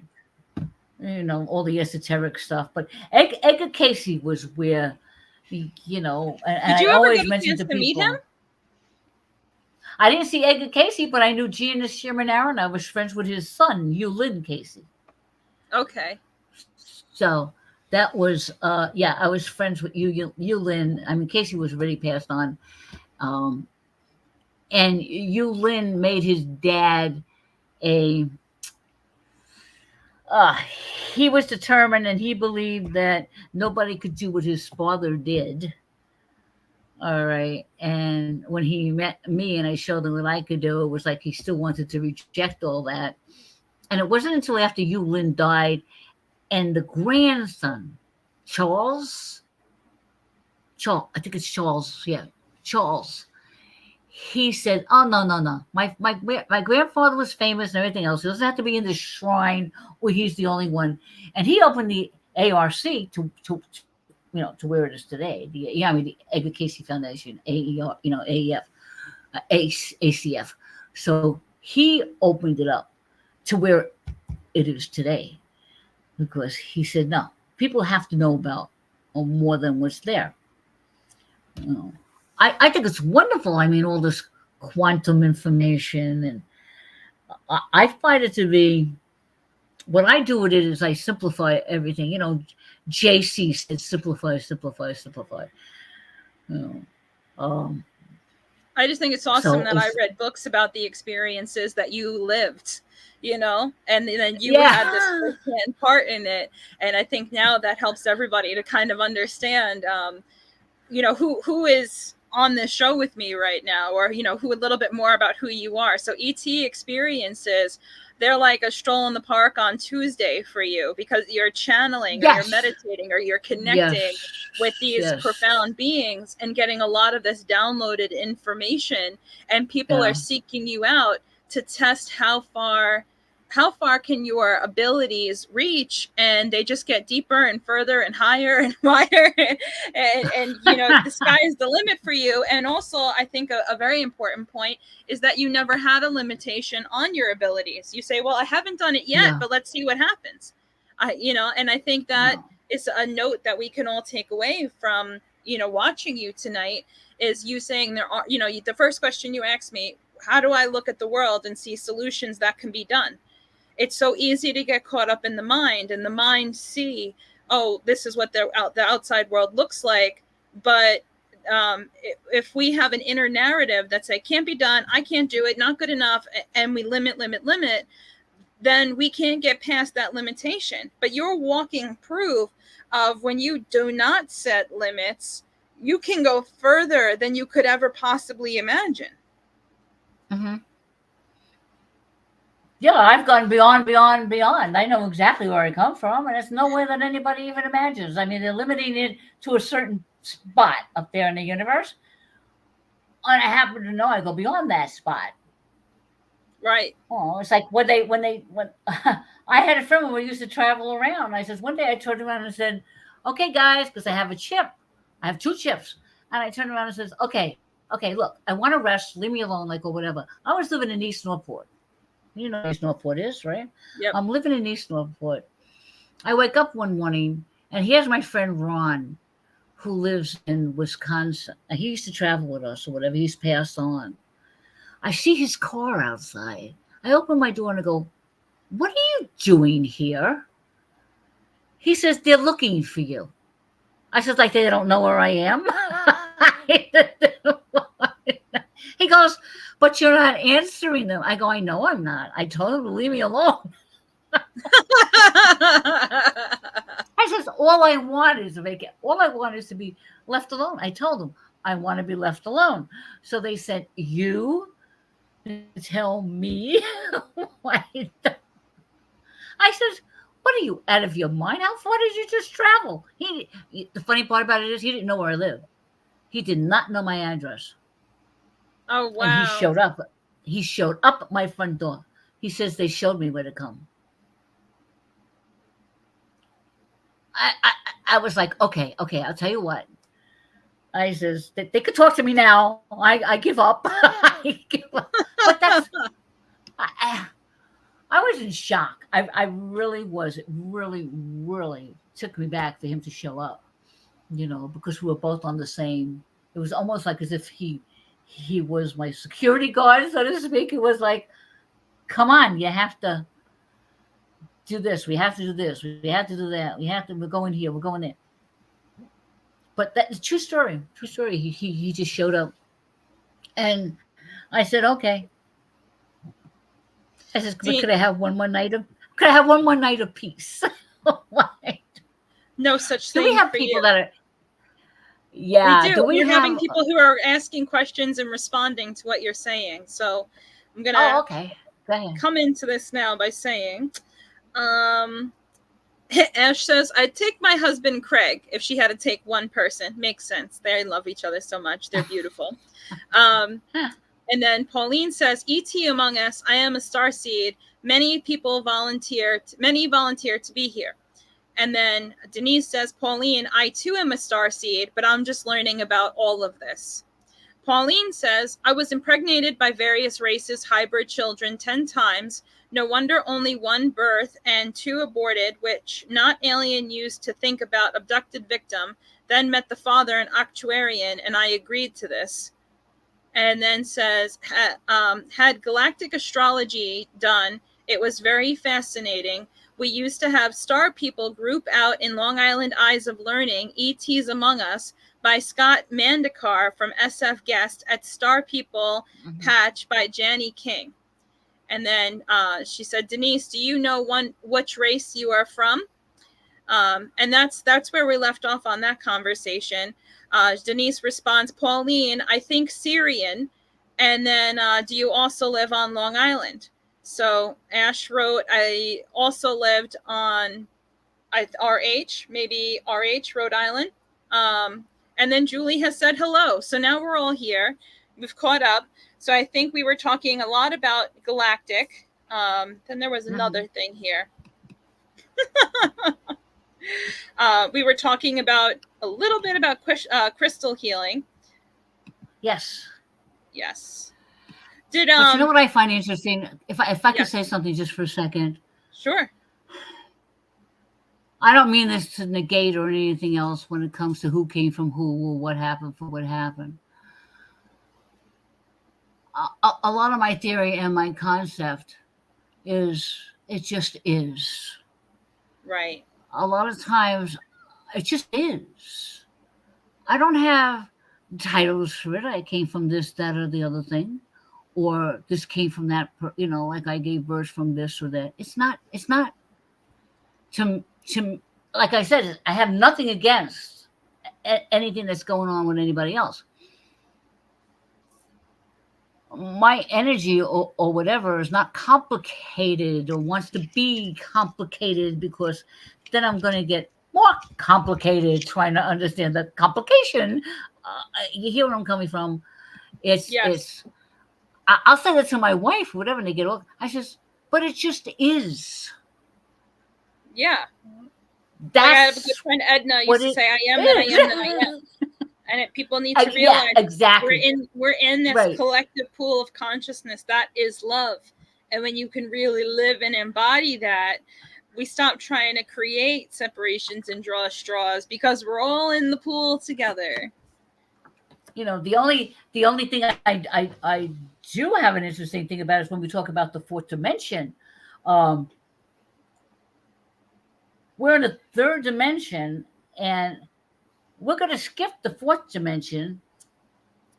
all the esoteric stuff, but Edgar Casey was where, and Did you I ever always get a mentioned chance to to meet him? people. I didn't see Edgar Casey, but I knew Gina Sherman Aaron. I was friends with his son, Hugh Lynn Casey. Okay. So that was, I was friends with Hugh Lynn. Casey was already passed on. And Hugh Lynn made his dad he was determined, and he believed that nobody could do what his father did. All right. And when he met me and I showed him what I could do, it was like he still wanted to reject all that. And it wasn't until after Hugh Lynn died and the grandson, Charles, I think it's Charles. Yeah, Charles. He said, "Oh no. My grandfather was famous and everything else. He doesn't have to be in the shrine where he's the only one." And he opened the ARC to where it is today. The Edgar Casey Foundation, AER, AEF, ACF. So he opened it up to where it is today, because he said, no, people have to know about more than what's there. I think it's wonderful. All this quantum information, and I find it to be, what I do with it is I simplify everything. JC said simplify. I just think it's awesome that I it's, read books about the experiences that you lived, and then you had this firsthand part in it. And I think now that helps everybody to kind of understand, who is on this show with me right now, or, who a little bit more about who you are. So ET experiences, they're like a stroll in the park on Tuesday for you, because you're channeling or you're meditating or you're connecting with these profound beings and getting a lot of this downloaded information, and people are seeking you out to test how far how far can your abilities reach? And they just get deeper and further and higher and wider. and you know, the sky is the limit for you. And also, I think a very important point is that you never had a limitation on your abilities. You say, well, I haven't done it yet, but let's see what happens. You know, and I think that is a note that we can all take away from, you know, watching you tonight, is you saying there are, you know, the first question you asked me, how do I look at the world and see solutions that can be done? It's so easy to get caught up in the mind, and the mind see, oh, this is what the outside world looks like. But if we have an inner narrative that say, can't be done, I can't do it, not good enough, and we limit, then we can't get past that limitation. But you're walking proof of when you do not set limits, you can go further than you could ever possibly imagine. Mm-hmm. Yeah, I've gone beyond. I know exactly where I come from, and it's no way that anybody even imagines. I mean, they're limiting it to a certain spot up there in the universe, and I happen to know I go beyond that spot. Right. Oh, it's like when I had a friend when we used to travel around. I said, one day I turned around and said, okay, guys, because I have a chip. I have 2 chips. And I turned around and says, okay, look, I want to rest. Leave me alone, like, or whatever. I was living in East Northport. You know what East Northport is, right? Yep. I'm living in East Northport. I wake up one morning, and here's my friend Ron, who lives in Wisconsin. And he used to travel with us or whatever. He's passed on. I see his car outside. I open my door and I go, what are you doing here? He says, they're looking for you. I said, like, they don't know where I am? He goes, but you're not answering them. I go, I know I'm not. I told him to leave me alone. I says, all I want is to be left alone. I told him, I want to be left alone. So they said, you tell me? I says, what are you, out of your mind? How far did you just travel? The funny part about it is he didn't know where I lived. He did not know my address. Oh, wow. And he showed up. He showed up at my front door. He says they showed me where to come. I was like, okay, I'll tell you what. I says, they could talk to me now. I give up. I give up. But that's, I was in shock. I really was. It really, really took me back for him to show up, you know, because we were both on the same. It was almost like as if he was my security guard, so to speak. It was like, come on, you have to do this. We have to do this. We have to do that. We're going here. We're going there. But that's true story. True story. He just showed up. And I said, okay. I said, could I have one more night of peace? No such thing. Do we have for people you. that are, yeah. We do. We're have having people who are asking questions and responding to what you're saying. So I'm going to okay. Go ahead. Come into this now by saying, Ash says, I'd take my husband Craig if she had to take one person. Makes sense. They love each other so much. They're beautiful. And then Pauline says, E.T. among us, I am a starseed. Many volunteer to be here. And then Denise says, Pauline, I too am a starseed, but I'm just learning about all of this. Pauline says, I was impregnated by various races, hybrid children 10 times. No wonder only 1 birth and 2 aborted, which not alien used to think about abducted victim. Then met the father, an actuarian, and I agreed to this. And then says, had galactic astrology done. It was very fascinating. We used to have star people group out in Long Island Eyes of Learning, ETs Among Us, by Scott Mandikar from SF Guest at Star People Patch by Janie King. And then she said, Denise, do you know which race you are from? And that's where we left off on that conversation. Denise responds, Pauline, I think Syrian. And then do you also live on Long Island? So Ash wrote, I also lived on RH, maybe RH, Rhode Island. And then Julie has said hello. So now we're all here. We've caught up. So I think we were talking a lot about galactic. Then there was another thing here. We were talking about a little bit about crystal healing. Yes. Yes. But you know what I find interesting? If I could say something just for a second. Sure. I don't mean this to negate or anything else when it comes to who came from who or what happened for what happened. A lot of my theory and my concept is it just is. Right. A lot of times it just is. I don't have titles for it. I came from this, that, or the other thing. Or this came from that, like I gave birth from this or that. It's not to like I said, I have nothing against anything that's going on with anybody else. My energy or whatever is not complicated or wants to be complicated, because then I'm going to get more complicated trying to understand the complication. You hear where I'm coming from? It's. I'll say that to my wife, whatever, and they get off. I says, but it just is. Yeah. That's I have a good friend, Edna, used to say, I am that I am that I am. And people need to realize exactly. we're in this collective pool of consciousness that is love. And when you can really live and embody that, we stop trying to create separations and draw straws, because we're all in the pool together. The only thing I do have an interesting thing about is when we talk about the fourth dimension. We're in the third dimension, and we're going to skip the fourth dimension.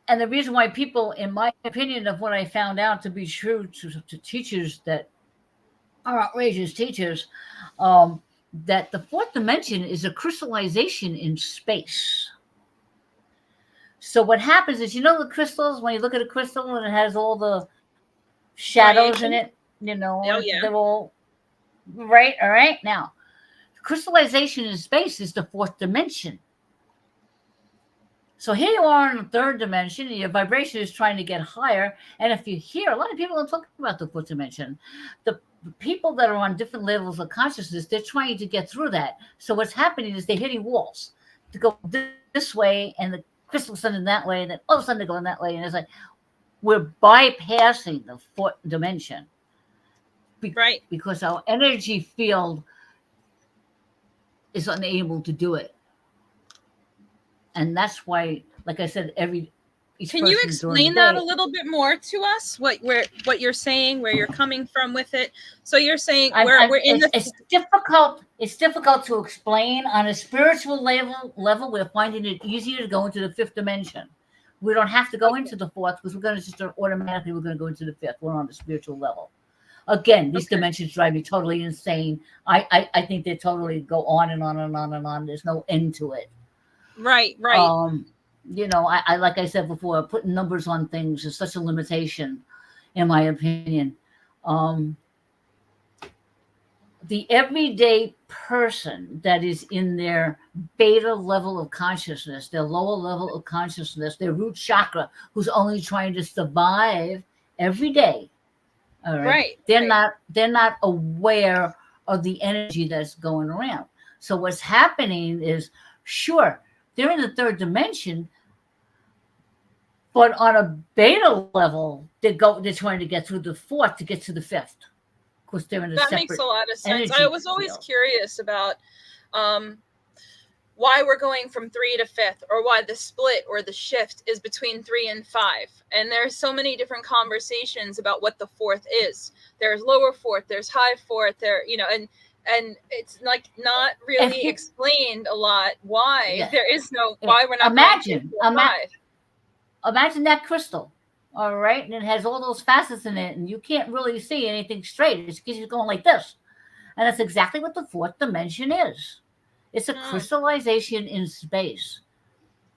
And the reason why people, in my opinion, of what I found out to be true to teachers that are outrageous teachers, that the fourth dimension is a crystallization in space. So what happens is, the crystals, when you look at a crystal and it has all the shadows in it, they're all right. All right. Now, crystallization in space is the fourth dimension. So here you are in the third dimension, and your vibration is trying to get higher. And if you hear, a lot of people don't talk about the fourth dimension. The people that are on different levels of consciousness, they're trying to get through that. So what's happening is they're hitting walls to go this way, and the crystal's sending that way, and then all of a sudden they're going that way. And it's like, we're bypassing the fourth dimension. Right. Because our energy field is unable to do it. And that's why, like I said, can you explain that a little bit more to us? What you're saying, where you're coming from with it? So you're saying we're in the. It's difficult. It's difficult to explain on a spiritual level. We're finding it easier to go into the fifth dimension. We don't have to go into the fourth, because we're going to just automatically we're going to go into the fifth. We're on the spiritual level. Again, these dimensions drive me totally insane. I think they totally go on and on and on and on. There's no end to it. Right. I like I said before, putting numbers on things is such a limitation, in my opinion. The everyday person that is in their beta level of consciousness, their lower level of consciousness, their root chakra, who's only trying to survive every day. All right. They're not aware of the energy that's going around. So what's happening is, sure, they're in the third dimension, but on a beta level, they're trying to get through the fourth to get to the fifth. Of course, they're in a separate. That makes a lot of sense. I was always curious about why we're going from 3 to 5th, or why the split or the shift is between 3 and 5. And there's so many different conversations about what the 4th is. There's lower 4th, there's high 4th, and it's like not really explained a lot why there is no, why we're not imagine that crystal, all right, and it has all those facets in it, and you can't really see anything straight. It's because you're going like this, and that's exactly what the fourth dimension is. It's a crystallization in space.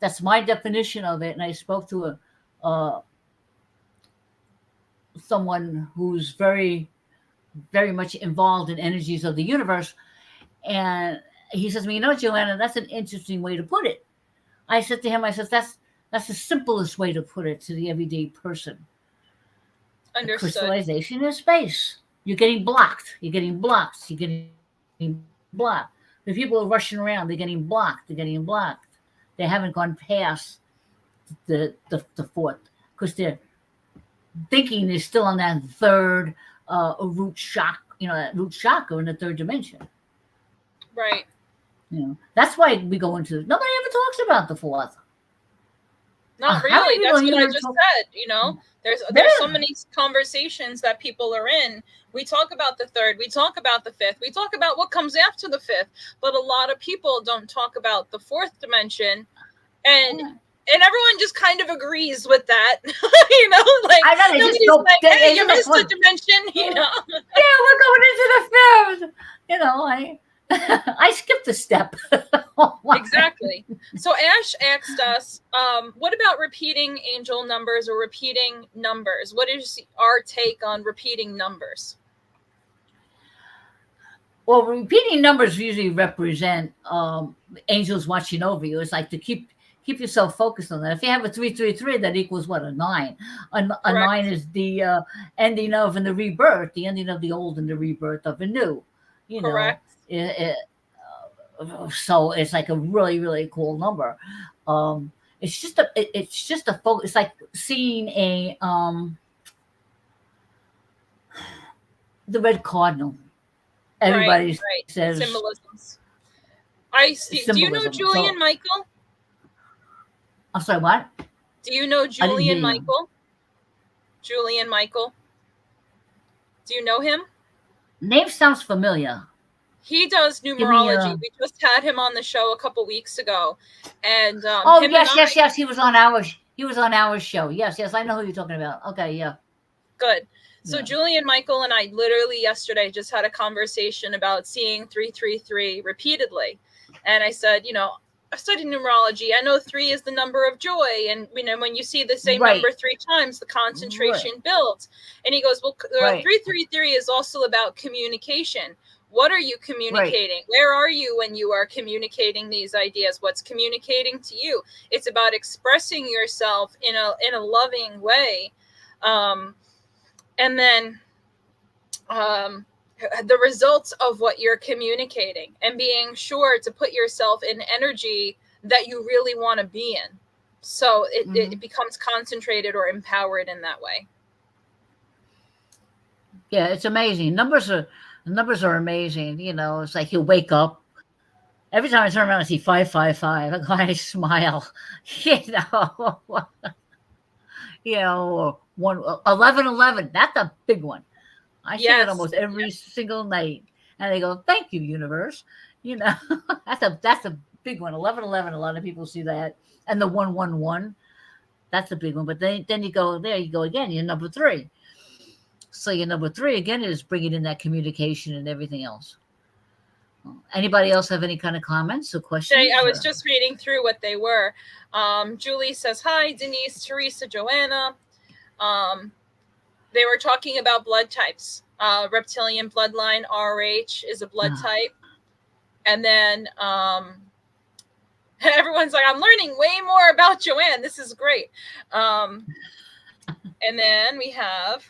That's my definition of it. And I spoke to someone who's very, very much involved in energies of the universe. And he says to me, Joanna, that's an interesting way to put it. I said to him, that's the simplest way to put it to the everyday person. Understood. Crystallization in space. You're getting blocked. You're getting blocked. You're getting blocked. The people are rushing around. They're getting blocked. They're getting blocked. They haven't gone past the fourth because their thinking is still on that third root shock. That root chakra in the third dimension. Right. That's why we go into. Nobody ever talks about the fourth. Not How many really. That's people what I here just talk? said. There's so many conversations that people are in. We talk about the third, we talk about the fifth, we talk about what comes after the fifth, but a lot of people don't talk about the fourth dimension, and everyone just kind of agrees with that. Like I know they just nobody's go. like, hey, you missed a What? dimension. Yeah, we're going into the fifth. I skipped a step. Exactly. So Ash asked us, what about repeating angel numbers or repeating numbers? What is our take on repeating numbers? Well, repeating numbers usually represent angels watching over you. It's like to keep yourself focused on that. If you have a 333, that equals what? A 9. A 9 is the ending of and the rebirth, the ending of the old and the rebirth of a new. Correct. So it's like a really, really cool number. It's just a focus. It's like seeing the red cardinal. Everybody says symbolisms. Do you know Julian Michael? I'm sorry, what? Do you know Julian Michael? Julian Michael. Do you know him? Name sounds familiar. He does numerology. We just had him on the show a couple weeks ago, and yes. He was on our show. Yes. I know who you're talking about. Okay, yeah. Good. So Julian Michael and I literally yesterday just had a conversation about seeing 333 repeatedly, and I said, I studied numerology. I know 3 is the number of joy, and when you see the same number 3 times, the concentration builds. And he goes, well, 333 is also about communication. What are you communicating? Right. Where are you when you are communicating these ideas? What's communicating to you? It's about expressing yourself in a loving way. And then the results of what you're communicating and being sure to put yourself in energy that you really want to be in. So it becomes concentrated or empowered in that way. Yeah, it's amazing. Numbers are amazing. It's like you wake up. Every time I turn around, I see 555. I smile. 1111. That's a big one. I see it almost every single night, and they go, "Thank you, universe." That's a big one. 1111. A lot of people see that, and the 111. That's a big one. But then you go there. You go again. You're number 3. So your number 3 again is bringing in that communication and everything else. Anybody else have any kind of comments or questions? I was just reading through what they were. Julie says, hi, Denise, Teresa, Joanna. They were talking about blood types. Reptilian bloodline, RH, is a blood type. And then everyone's like, I'm learning way more about Joanne. This is great. And then we have,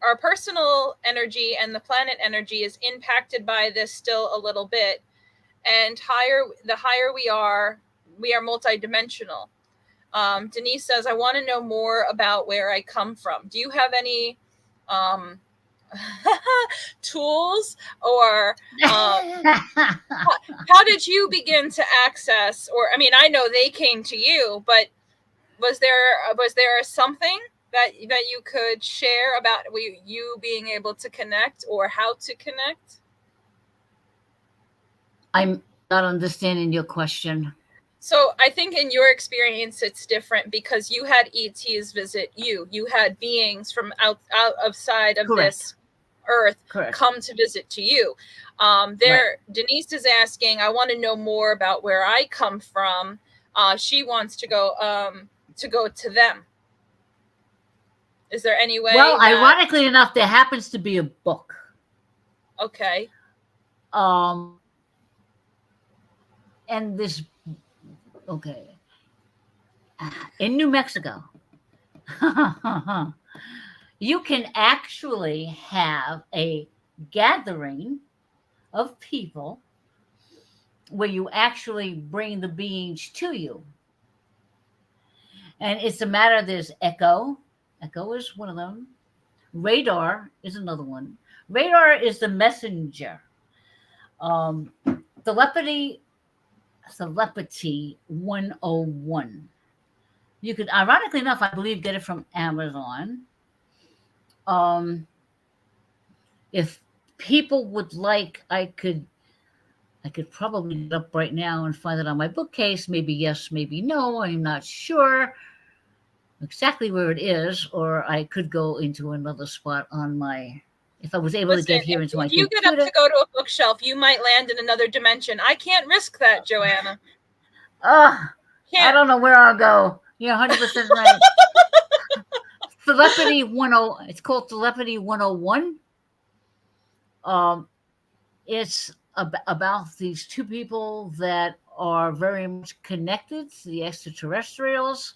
our personal energy and the planet energy is impacted by this still a little bit. And the higher we are multidimensional. Denise says, I want to know more about where I come from. Do you have any tools or how did you begin to access, or I know they came to you, but was there something that you could share about you being able to connect or how to connect? I'm not understanding your question. So I think in your experience, it's different because you had ETs visit you. You had beings from outside of this earth come to visit to you. Denise is asking, I want to know more about where I come from. She wants to go to them. Is there any way? Well, ironically enough, there happens to be a book. Okay. And this, in New Mexico, you can actually have a gathering of people where you actually bring the beings to you. And it's a matter, there's echo. Echo is one of them. Radar is another one. Radar is the messenger. Um, telepathy, telepathy 101. You could, ironically enough, I believe, get it from Amazon. Um, if people would like, I could probably get up right now and find it on my bookcase. Maybe yes, maybe no. I'm not sure exactly where it is, or I could go into another spot on my. If I was able Listen, to get here into my if you computer. get up to go to a bookshelf, you might land in another dimension. I can't risk that, Joanna. I Can't. don't know where I'll go. You're 100% right. Telepathy 10. It's called Telepathy 101. It's about these two people that are very much connected to the extraterrestrials,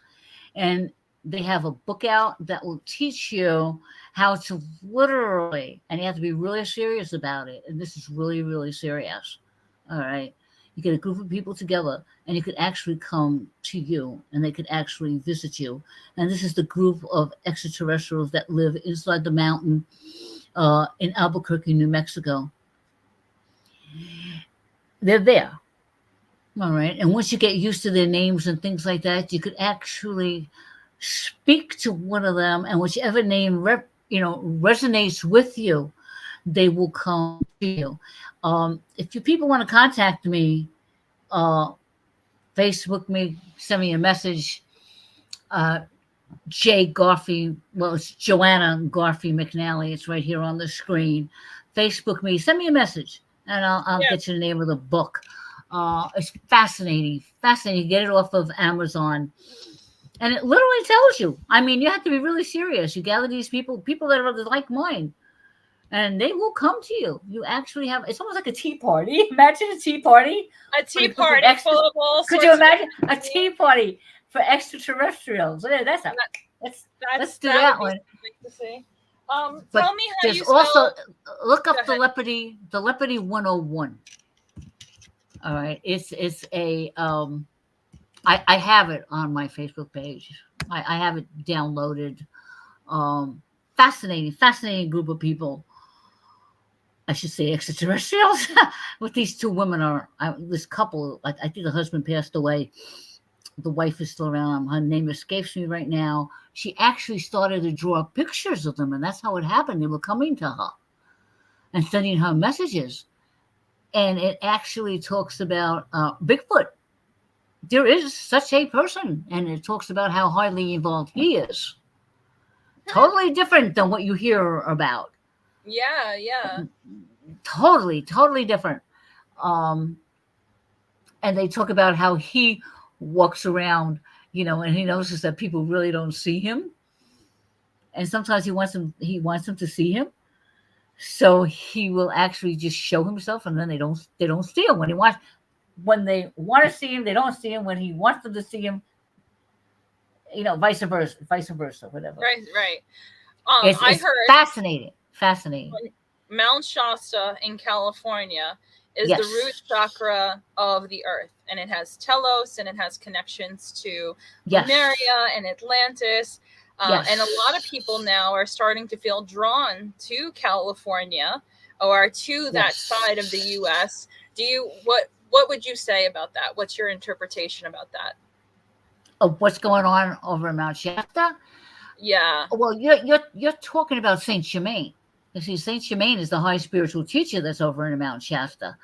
and they have a book out that will teach you how to literally, and you have to be really serious about it. And this is really, really serious. All right. You get a group of people together, and you could actually come to you, and they could actually visit you. And this is the group of extraterrestrials that live inside the mountain in Albuquerque, New Mexico. They're there. All right. And once you get used to their names and things like that, you could actually speak to one of them, and whichever name resonates with you, they will come to you. If you people want to contact me, Facebook me, send me a message. Garfi, well, it's Joanna Garfi Mcnally. It's right here on the screen. Facebook me, send me a message, and I'll get you the name of the book. It's fascinating. You get it off of Amazon. And it literally tells you. I mean, you have to be really serious. You gather these people that are like mine, and they will come to you. You actually have, it's almost like a tea party. Imagine a tea party. A tea party full of all sorts. Could you imagine a tea party for extraterrestrials? Let's do that one. To see. But tell me how there's you also, spell. look up telepathy 101. All right. It's a, I have it on my Facebook page. I have it downloaded. Fascinating group of people. I should say extraterrestrials. With these two women this couple. I think the husband passed away. The wife is still around. Her name escapes me right now. She actually started to draw pictures of them, and that's how it happened. They were coming to her and sending her messages. And it actually talks about Bigfoot. There is such a person, and it talks about how highly evolved he is. Totally different than what you hear about. Yeah. Totally different. And they talk about how he walks around, and he notices that people really don't see him. And sometimes he wants them to see him. So he will actually just show himself, and then they don't see him when they want to see him, they don't see him. When he wants them to see him, vice versa, whatever. Right. It's I heard fascinating. Mount Shasta in California is Yes. the root chakra of the earth, and it has Telos, and it has connections to Yes. Lemuria and Atlantis. Yes. And a lot of people now are starting to feel drawn to California or to that side of the U.S. What would you say about that? What's your interpretation about that? Of what's going on over in Mount Shasta? Yeah. Well, you're talking about Saint Germain. You see, Saint Germain is the high spiritual teacher that's over in Mount Shasta.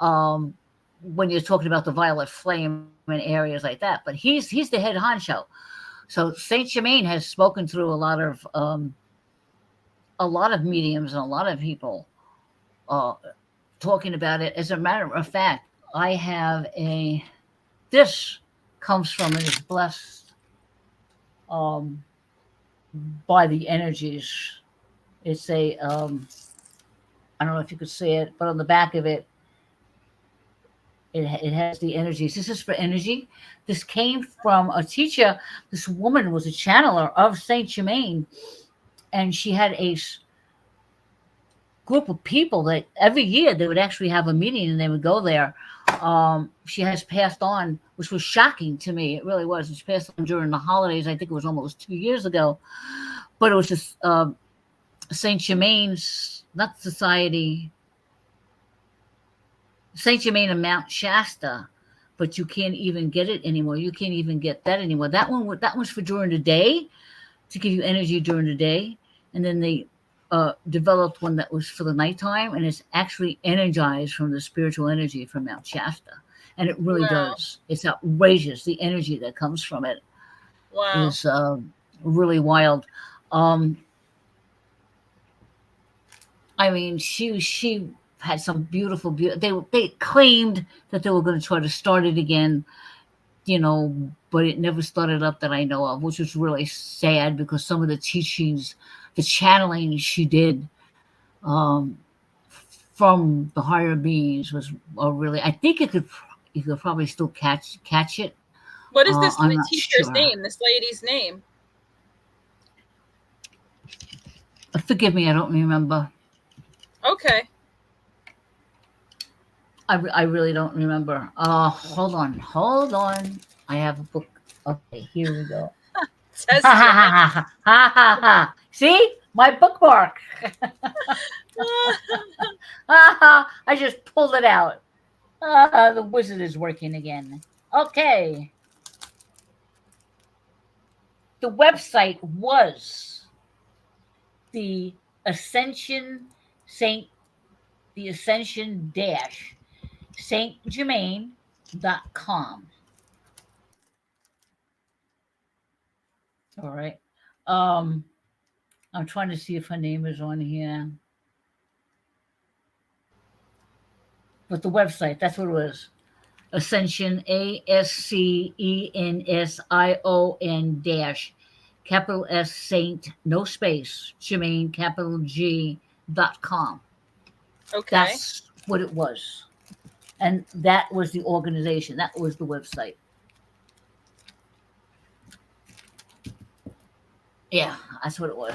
When you're talking about the violet flame and areas like that, but he's the head honcho. So Saint Germain has spoken through a lot of mediums and a lot of people talking about it. As a matter of fact, I have this comes from and is blessed by the energies. It's I don't know if you could see it, but on the back of it, it has the energies. This is for energy. This came from a teacher. This woman was a channeler of Saint Germain, and she had group of people that every year they would actually have a meeting and they would go there. She has passed on, which was shocking to me. It really was. She passed on during the holidays. I think it was almost 2 years ago. But it was just Saint Germain's, not society, Saint Germain and Mount Shasta. But you can't even get it anymore. You can't even get that anymore. That one's for during the day, to give you energy during the day, and then they developed one that was for the nighttime, and it's actually energized from the spiritual energy from Mount Shasta, and it really does. It's outrageous. The energy that comes from it is really wild. I mean, she had some beautiful. They claimed that they were going to try to start it again, but it never started up that I know of, which was really sad because some of the teachings, the channeling she did from the higher beings was really. I think you could probably still catch it. What is this teacher's name? This lady's name? Forgive me, I don't remember. Okay. I really don't remember. Hold on. I have a book. Okay, here we go. Says See? My bookmark. I just pulled it out. The wizard is working again. Okay. The website was the Ascension Saint-Germain.com. All right. I'm trying to see if her name is on here. But the website, that's what it was. Ascension, ASCENSION dash, capital S Saint, no space, Germain, capital G.com. Okay. That's what it was. And that was the organization. That was the website. Yeah, that's what it was.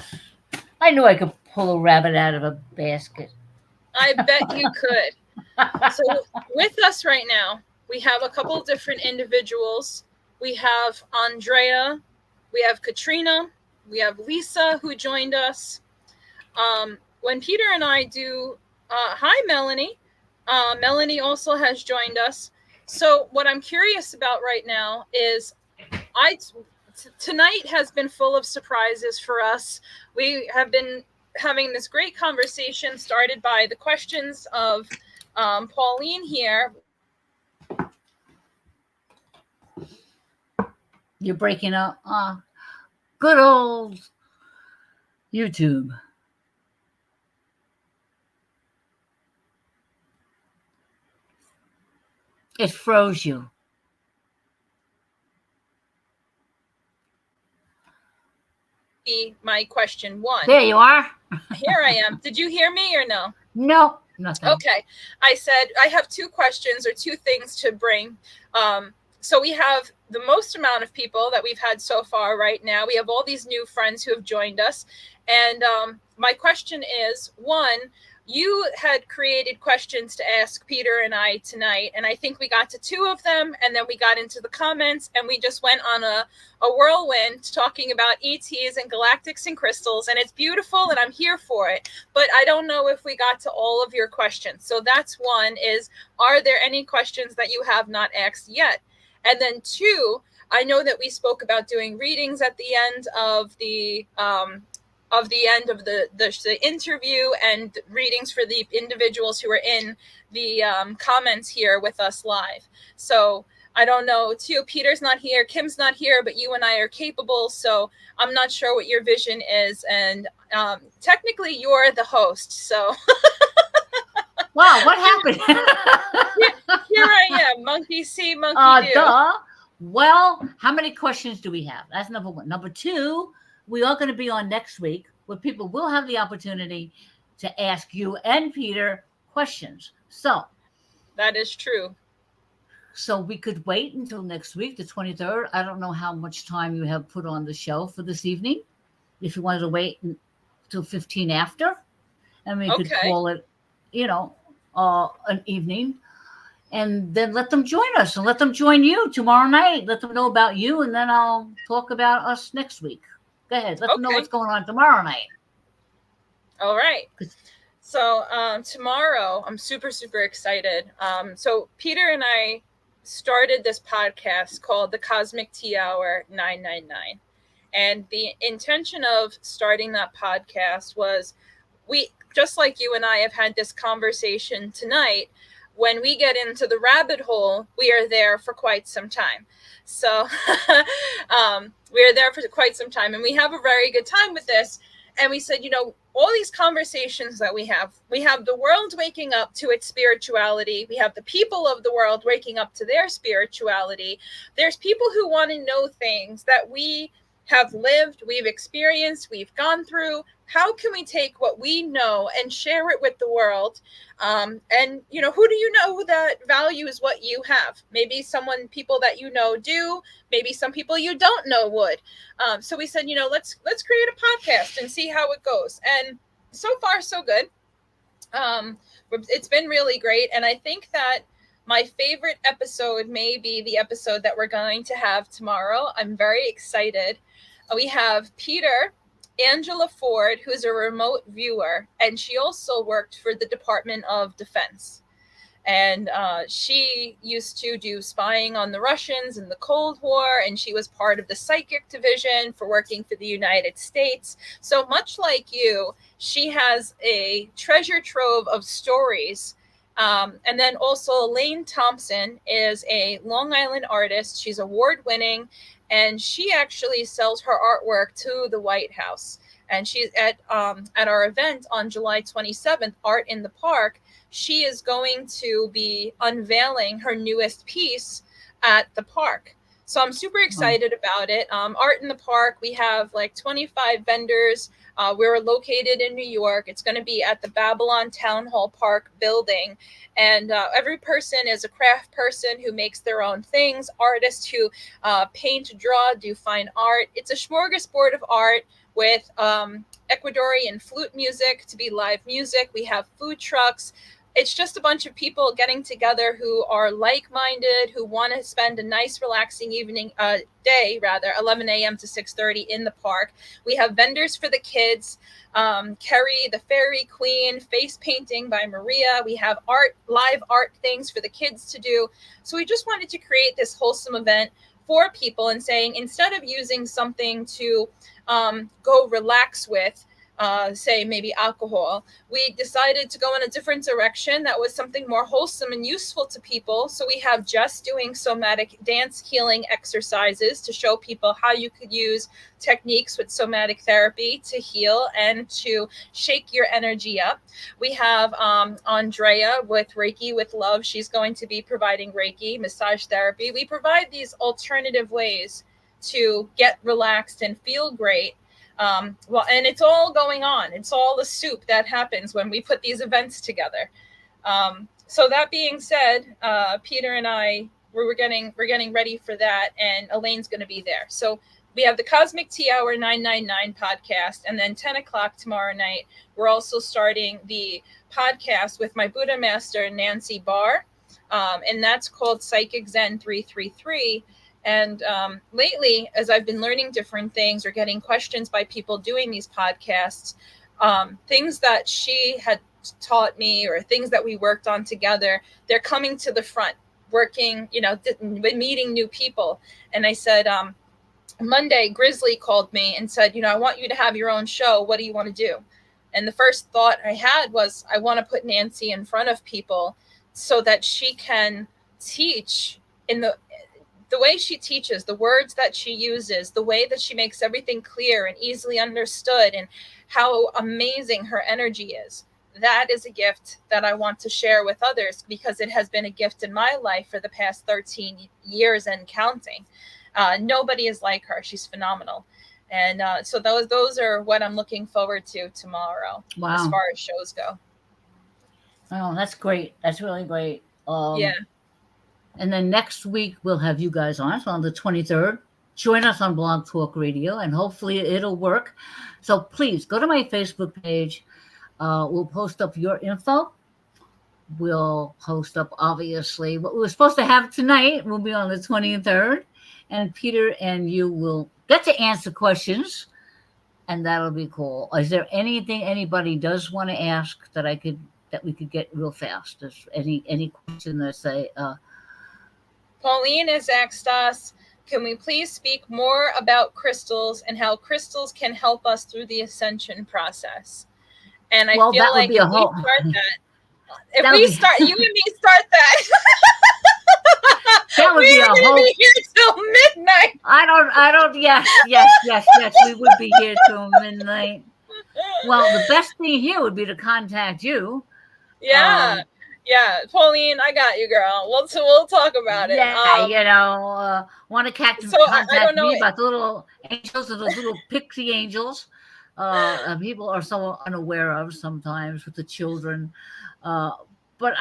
I knew I could pull a rabbit out of a basket. I bet you could. So with us right now, we have a couple different individuals. We have Andrea, we have Katrina, we have Lisa who joined us. When Peter and I do, hi Melanie. Melanie also has joined us. So what I'm curious about right now is tonight has been full of surprises for us. We have been having this great conversation started by the questions of Pauline here. You're breaking up. Good old YouTube. It froze you. My question 1. There you are. Here I am. Did you hear me or no? No, nothing. Okay. I said I have 2 questions or 2 things to bring. So we have the most amount of people that we've had so far right now. We have all these new friends who have joined us. And my question is, 1, you had created questions to ask Peter and I tonight, and I think we got to 2 of them, and then we got into the comments, and we just went on a whirlwind talking about ETs and galactics and crystals, and it's beautiful, and I'm here for it. But I don't know if we got to all of your questions. So that's 1, is, are there any questions that you have not asked yet? And then 2, I know that we spoke about doing readings at the end of the interview, and readings for the individuals who are in the comments here with us live. So I don't know, too, Peter's not here, Kim's not here, but you and I are capable. So I'm not sure what your vision is. And technically you're the host. So wow, what happened? Here I am, monkey see, monkey do. Duh. Well, how many questions do we have? That's number 1. Number 2, we are going to be on next week where people will have the opportunity to ask you and Peter questions. So that is true. So we could wait until next week, the 23rd. I don't know how much time you have put on the show for this evening. If you wanted to wait to 15 after, and we could Okay. call it, an evening, and then let them join us and let them join you tomorrow night. Let them know about you, and then I'll talk about us next week. Go ahead. Let them know Okay. what's going on tomorrow night. All right. So tomorrow, I'm super, super excited. So Peter and I started this podcast called the Cosmic Tea Hour 999. And the intention of starting that podcast was, we, just like you and I have had this conversation tonight, when we get into the rabbit hole, we are there for quite some time. So we are there for quite some time, and we have a very good time with this. And we said, all these conversations that we have the world waking up to its spirituality. We have the people of the world waking up to their spirituality. There's people who want to know things that we have lived, we've experienced, we've gone through. How can we take what we know and share it with the world? And, who do you know that values what you have? Maybe people that you know do, maybe some people you don't know would. So we said, let's create a podcast and see how it goes. And so far, so good. It's been really great. And I think that my favorite episode may be the episode that we're going to have tomorrow. I'm very excited. We have Angela Ford, who's a remote viewer, and she also worked for the Department of Defense. And she used to do spying on the Russians in the Cold War, and she was part of the psychic division for working for the United States. So much like you, she has a treasure trove of stories. And then also Elaine Thompson is a Long Island artist. She's award-winning, and she actually sells her artwork to the White House. And she's at our event on July 27th, Art in the Park. She is going to be unveiling her newest piece at the park. So I'm super excited about it. Art in the Park, we have like 25 vendors. We're located in New York. It's going to be at the Babylon Town Hall Park building. And every person is a craft person who makes their own things, artists who paint, draw, do fine art. It's a smorgasbord of art with Ecuadorian flute music to be live music. We have food trucks. It's just a bunch of people getting together who are like-minded, who want to spend a nice, relaxing day, 11 a.m. to 6:30 in the park. We have vendors for the kids, Kerry, the Fairy Queen, face painting by Maria. We have live art things for the kids to do. So we just wanted to create this wholesome event for people and saying, instead of using something to go relax with, say maybe alcohol, we decided to go in a different direction that was something more wholesome and useful to people. So we have Jess doing somatic dance healing exercises to show people how you could use techniques with somatic therapy to heal and to shake your energy up. We have Andrea with Reiki with Love. She's going to be providing Reiki, massage therapy. We provide these alternative ways to get relaxed and feel great. And it's all going on. It's all the soup that happens when we put these events together. So that being said, Peter and I, we're getting ready for that, and Elaine's going to be there. So we have the Cosmic Tea Hour 999 podcast, and then 10 o'clock tomorrow night, we're also starting the podcast with my Buddha master, Nancy Barr, and that's called Psychic Zen 333. And lately, as I've been learning different things or getting questions by people doing these podcasts, things that she had taught me or things that we worked on together, they're coming to the front, working, meeting new people. And I said, Monday, Grizzly called me and said, I want you to have your own show. What do you want to do? And the first thought I had was, I want to put Nancy in front of people so that she can teach in the way she teaches, the words that she uses, the way that she makes everything clear and easily understood, and how amazing her energy is. That is a gift that I want to share with others, because it has been a gift in my life for the past 13 years and counting. Nobody is like her. She's phenomenal. And so those are what I'm looking forward to tomorrow. Wow. As far as shows go. Oh, that's great. That's really great. Yeah. And then next week we'll have you guys on. So on the 23rd, join us on Blog Talk Radio, and hopefully it'll work. So please go to my Facebook page. We'll post up your info. We'll post up, obviously, what we were supposed to have tonight will be on the 23rd. And Peter and you will get to answer questions, and that'll be cool. Is there anything anybody does want to ask that we could get real fast? Is any question that say Pauline has asked us, can we please speak more about crystals and how crystals can help us through the ascension process? And I feel like if we start that, you and me start that, that would be a whole. Be here till midnight. I don't. Yes. We would be here till midnight. Well, the best thing here would be to contact you. Yeah. Pauline, I got you, girl. We'll talk about it. Yeah, want to contact me about the little angels or those little pixie angels. People are so unaware of sometimes with the children. But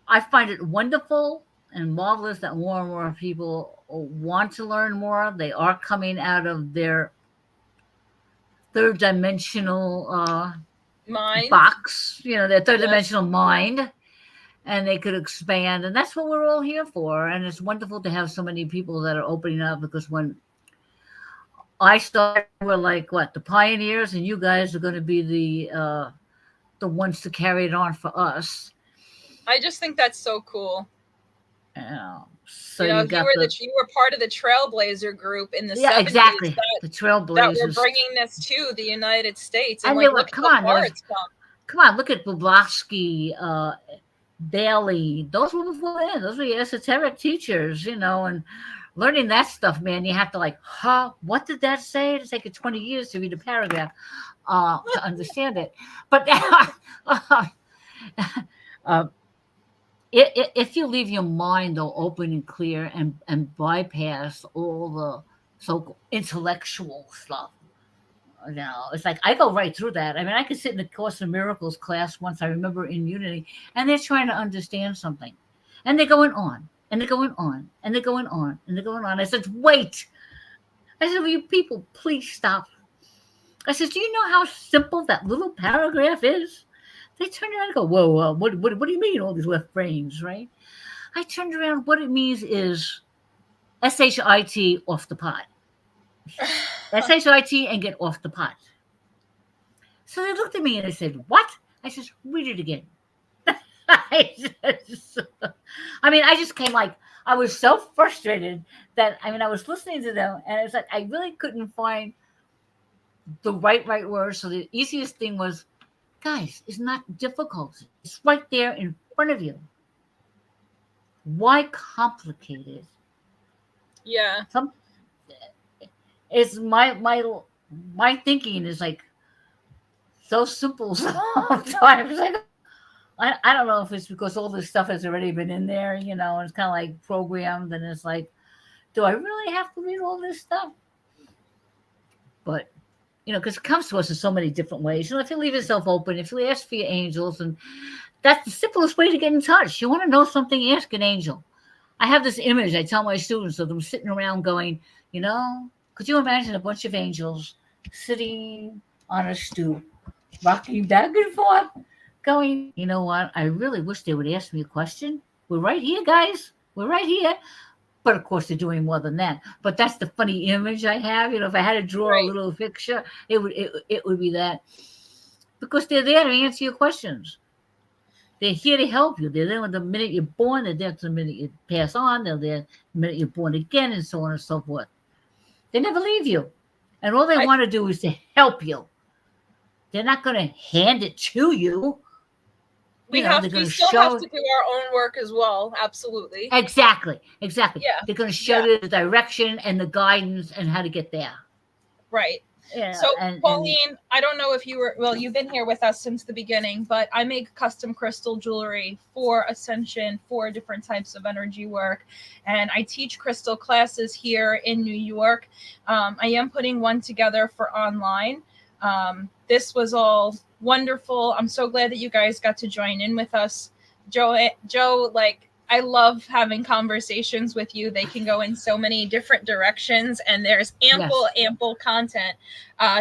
I find it wonderful and marvelous that more and more people want to learn more. They are coming out of their third dimensional mind box, their third dimensional mind, and they could expand. And that's what we're all here for. And it's wonderful to have so many people that are opening up, because when I started, we're like, the pioneers, and you guys are going to be the ones to carry it on for us. I just think that's so cool. So you were part of the Trailblazer group in the 70s. Exactly. The Trailblazers that were bringing this to the United States. And they were, come on, look at Blavatsky, Bailey. Those were before then. Those were esoteric teachers, and learning that stuff, man. You have to what did that say? It'll take you 20 years to read a paragraph to understand it. But if you leave your mind though open and clear and bypass all the so intellectual stuff, it's like I go right through that. I mean, I could sit in the Course in Miracles class once, I remember, in Unity, and they're trying to understand something, and they're going on, and they're going on, and they're going on, and they're going on. I said, wait. I said, will you people please stop? I said, do you know how simple that little paragraph is? They turned around and go, whoa, what do you mean, all these left brains, right? I turned around, what it means is SHIT, off the pot. SHIT and get off the pot. So they looked at me and they said, what? I said, read it again. I just came I was so frustrated that, I was listening to them, and it's like I really couldn't find the right words. So the easiest thing was, guys, it's not difficult. It's right there in front of you. Why complicate it? Yeah. It's my thinking is so simple sometimes. I don't know if it's because all this stuff has already been in there, and it's kind of programmed, and it's do I really have to read all this stuff? But because it comes to us in so many different ways. If you leave yourself open, if you ask for your angels, and that's the simplest way to get in touch. You want to know something, ask an angel. I have this image I tell my students of them sitting around going, could you imagine a bunch of angels sitting on a stoop, rocking back and forth, going, you know what? I really wish they would ask me a question. We're right here, guys. We're right here. But of course, they're doing more than that. But that's the funny image I have. If I had to draw a little picture, it would be that. Because they're there to answer your questions. They're here to help you. They're there the minute you're born. They're there the minute you pass on. They're there the minute you're born again, and so on and so forth. They never leave you. And all they want to do is to help you. They're not going to hand it to you. We still have to do our own work as well. Absolutely. Exactly. Yeah. They're going to show you the direction and the guidance and how to get there. Right. Yeah. So, Pauline, I don't know if you've been here with us since the beginning, but I make custom crystal jewelry for Ascension, for different types of energy work. And I teach crystal classes here in New York. I am putting one together for online. This was all wonderful. I'm so glad that you guys got to join in with us. Joe, I love having conversations with you. They can go in so many different directions, and there's ample, Yes. ample content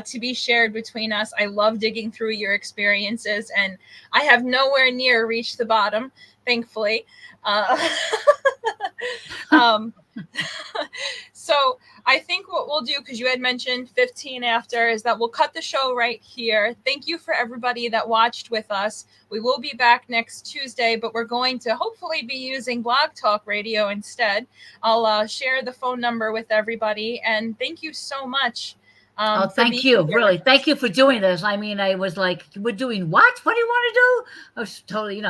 to be shared between us. I love digging through your experiences, and I have nowhere near reached the bottom, thankfully. Um, so I think what we'll do, because you had mentioned 15 after, is that we'll cut the show right here. Thank you for everybody that watched with us. We will be back next Tuesday, but we're going to hopefully be using Blog Talk Radio instead. I'll share the phone number with everybody, and thank you so much. Oh, For thank being you. here Really. with Thank us. you for doing this. I mean, I was like, we're doing what? What do you want to do? I was totally,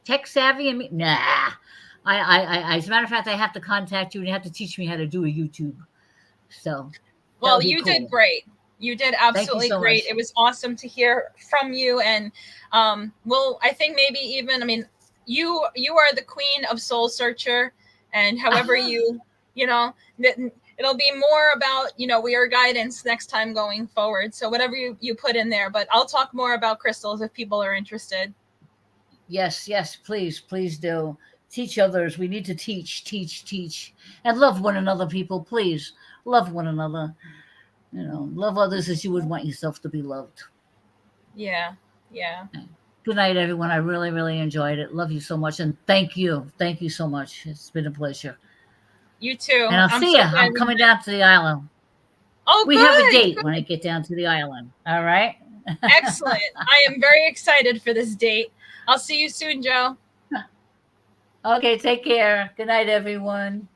tech savvy and me. Nah. As a matter of fact, I have to contact you and you have to teach me how to do a YouTube. So that Well, would be you did cool. great. You did Thank you absolutely so great. much. It was awesome to hear from you. And I think maybe even, I mean, you are the queen of Soul Searcher, and however you know, it'll be more about, your guidance next time going forward. So whatever you put in there, but I'll talk more about crystals if people are interested. Yes, yes, please do. Teach others. We need to teach, and love one another, people. Please love one another. Love others as you would want yourself to be loved. Yeah. Yeah. Good night, everyone. I really, really enjoyed it. Love you so much. And thank you. Thank you so much. It's been a pleasure. You too. And I'll I'm see so you. glad I'm we coming met. down to the island. Oh, We have a good. date when I get down to the island. All right. Excellent. I am very excited for this date. I'll see you soon, Joe. Okay. Take care. Good night, everyone.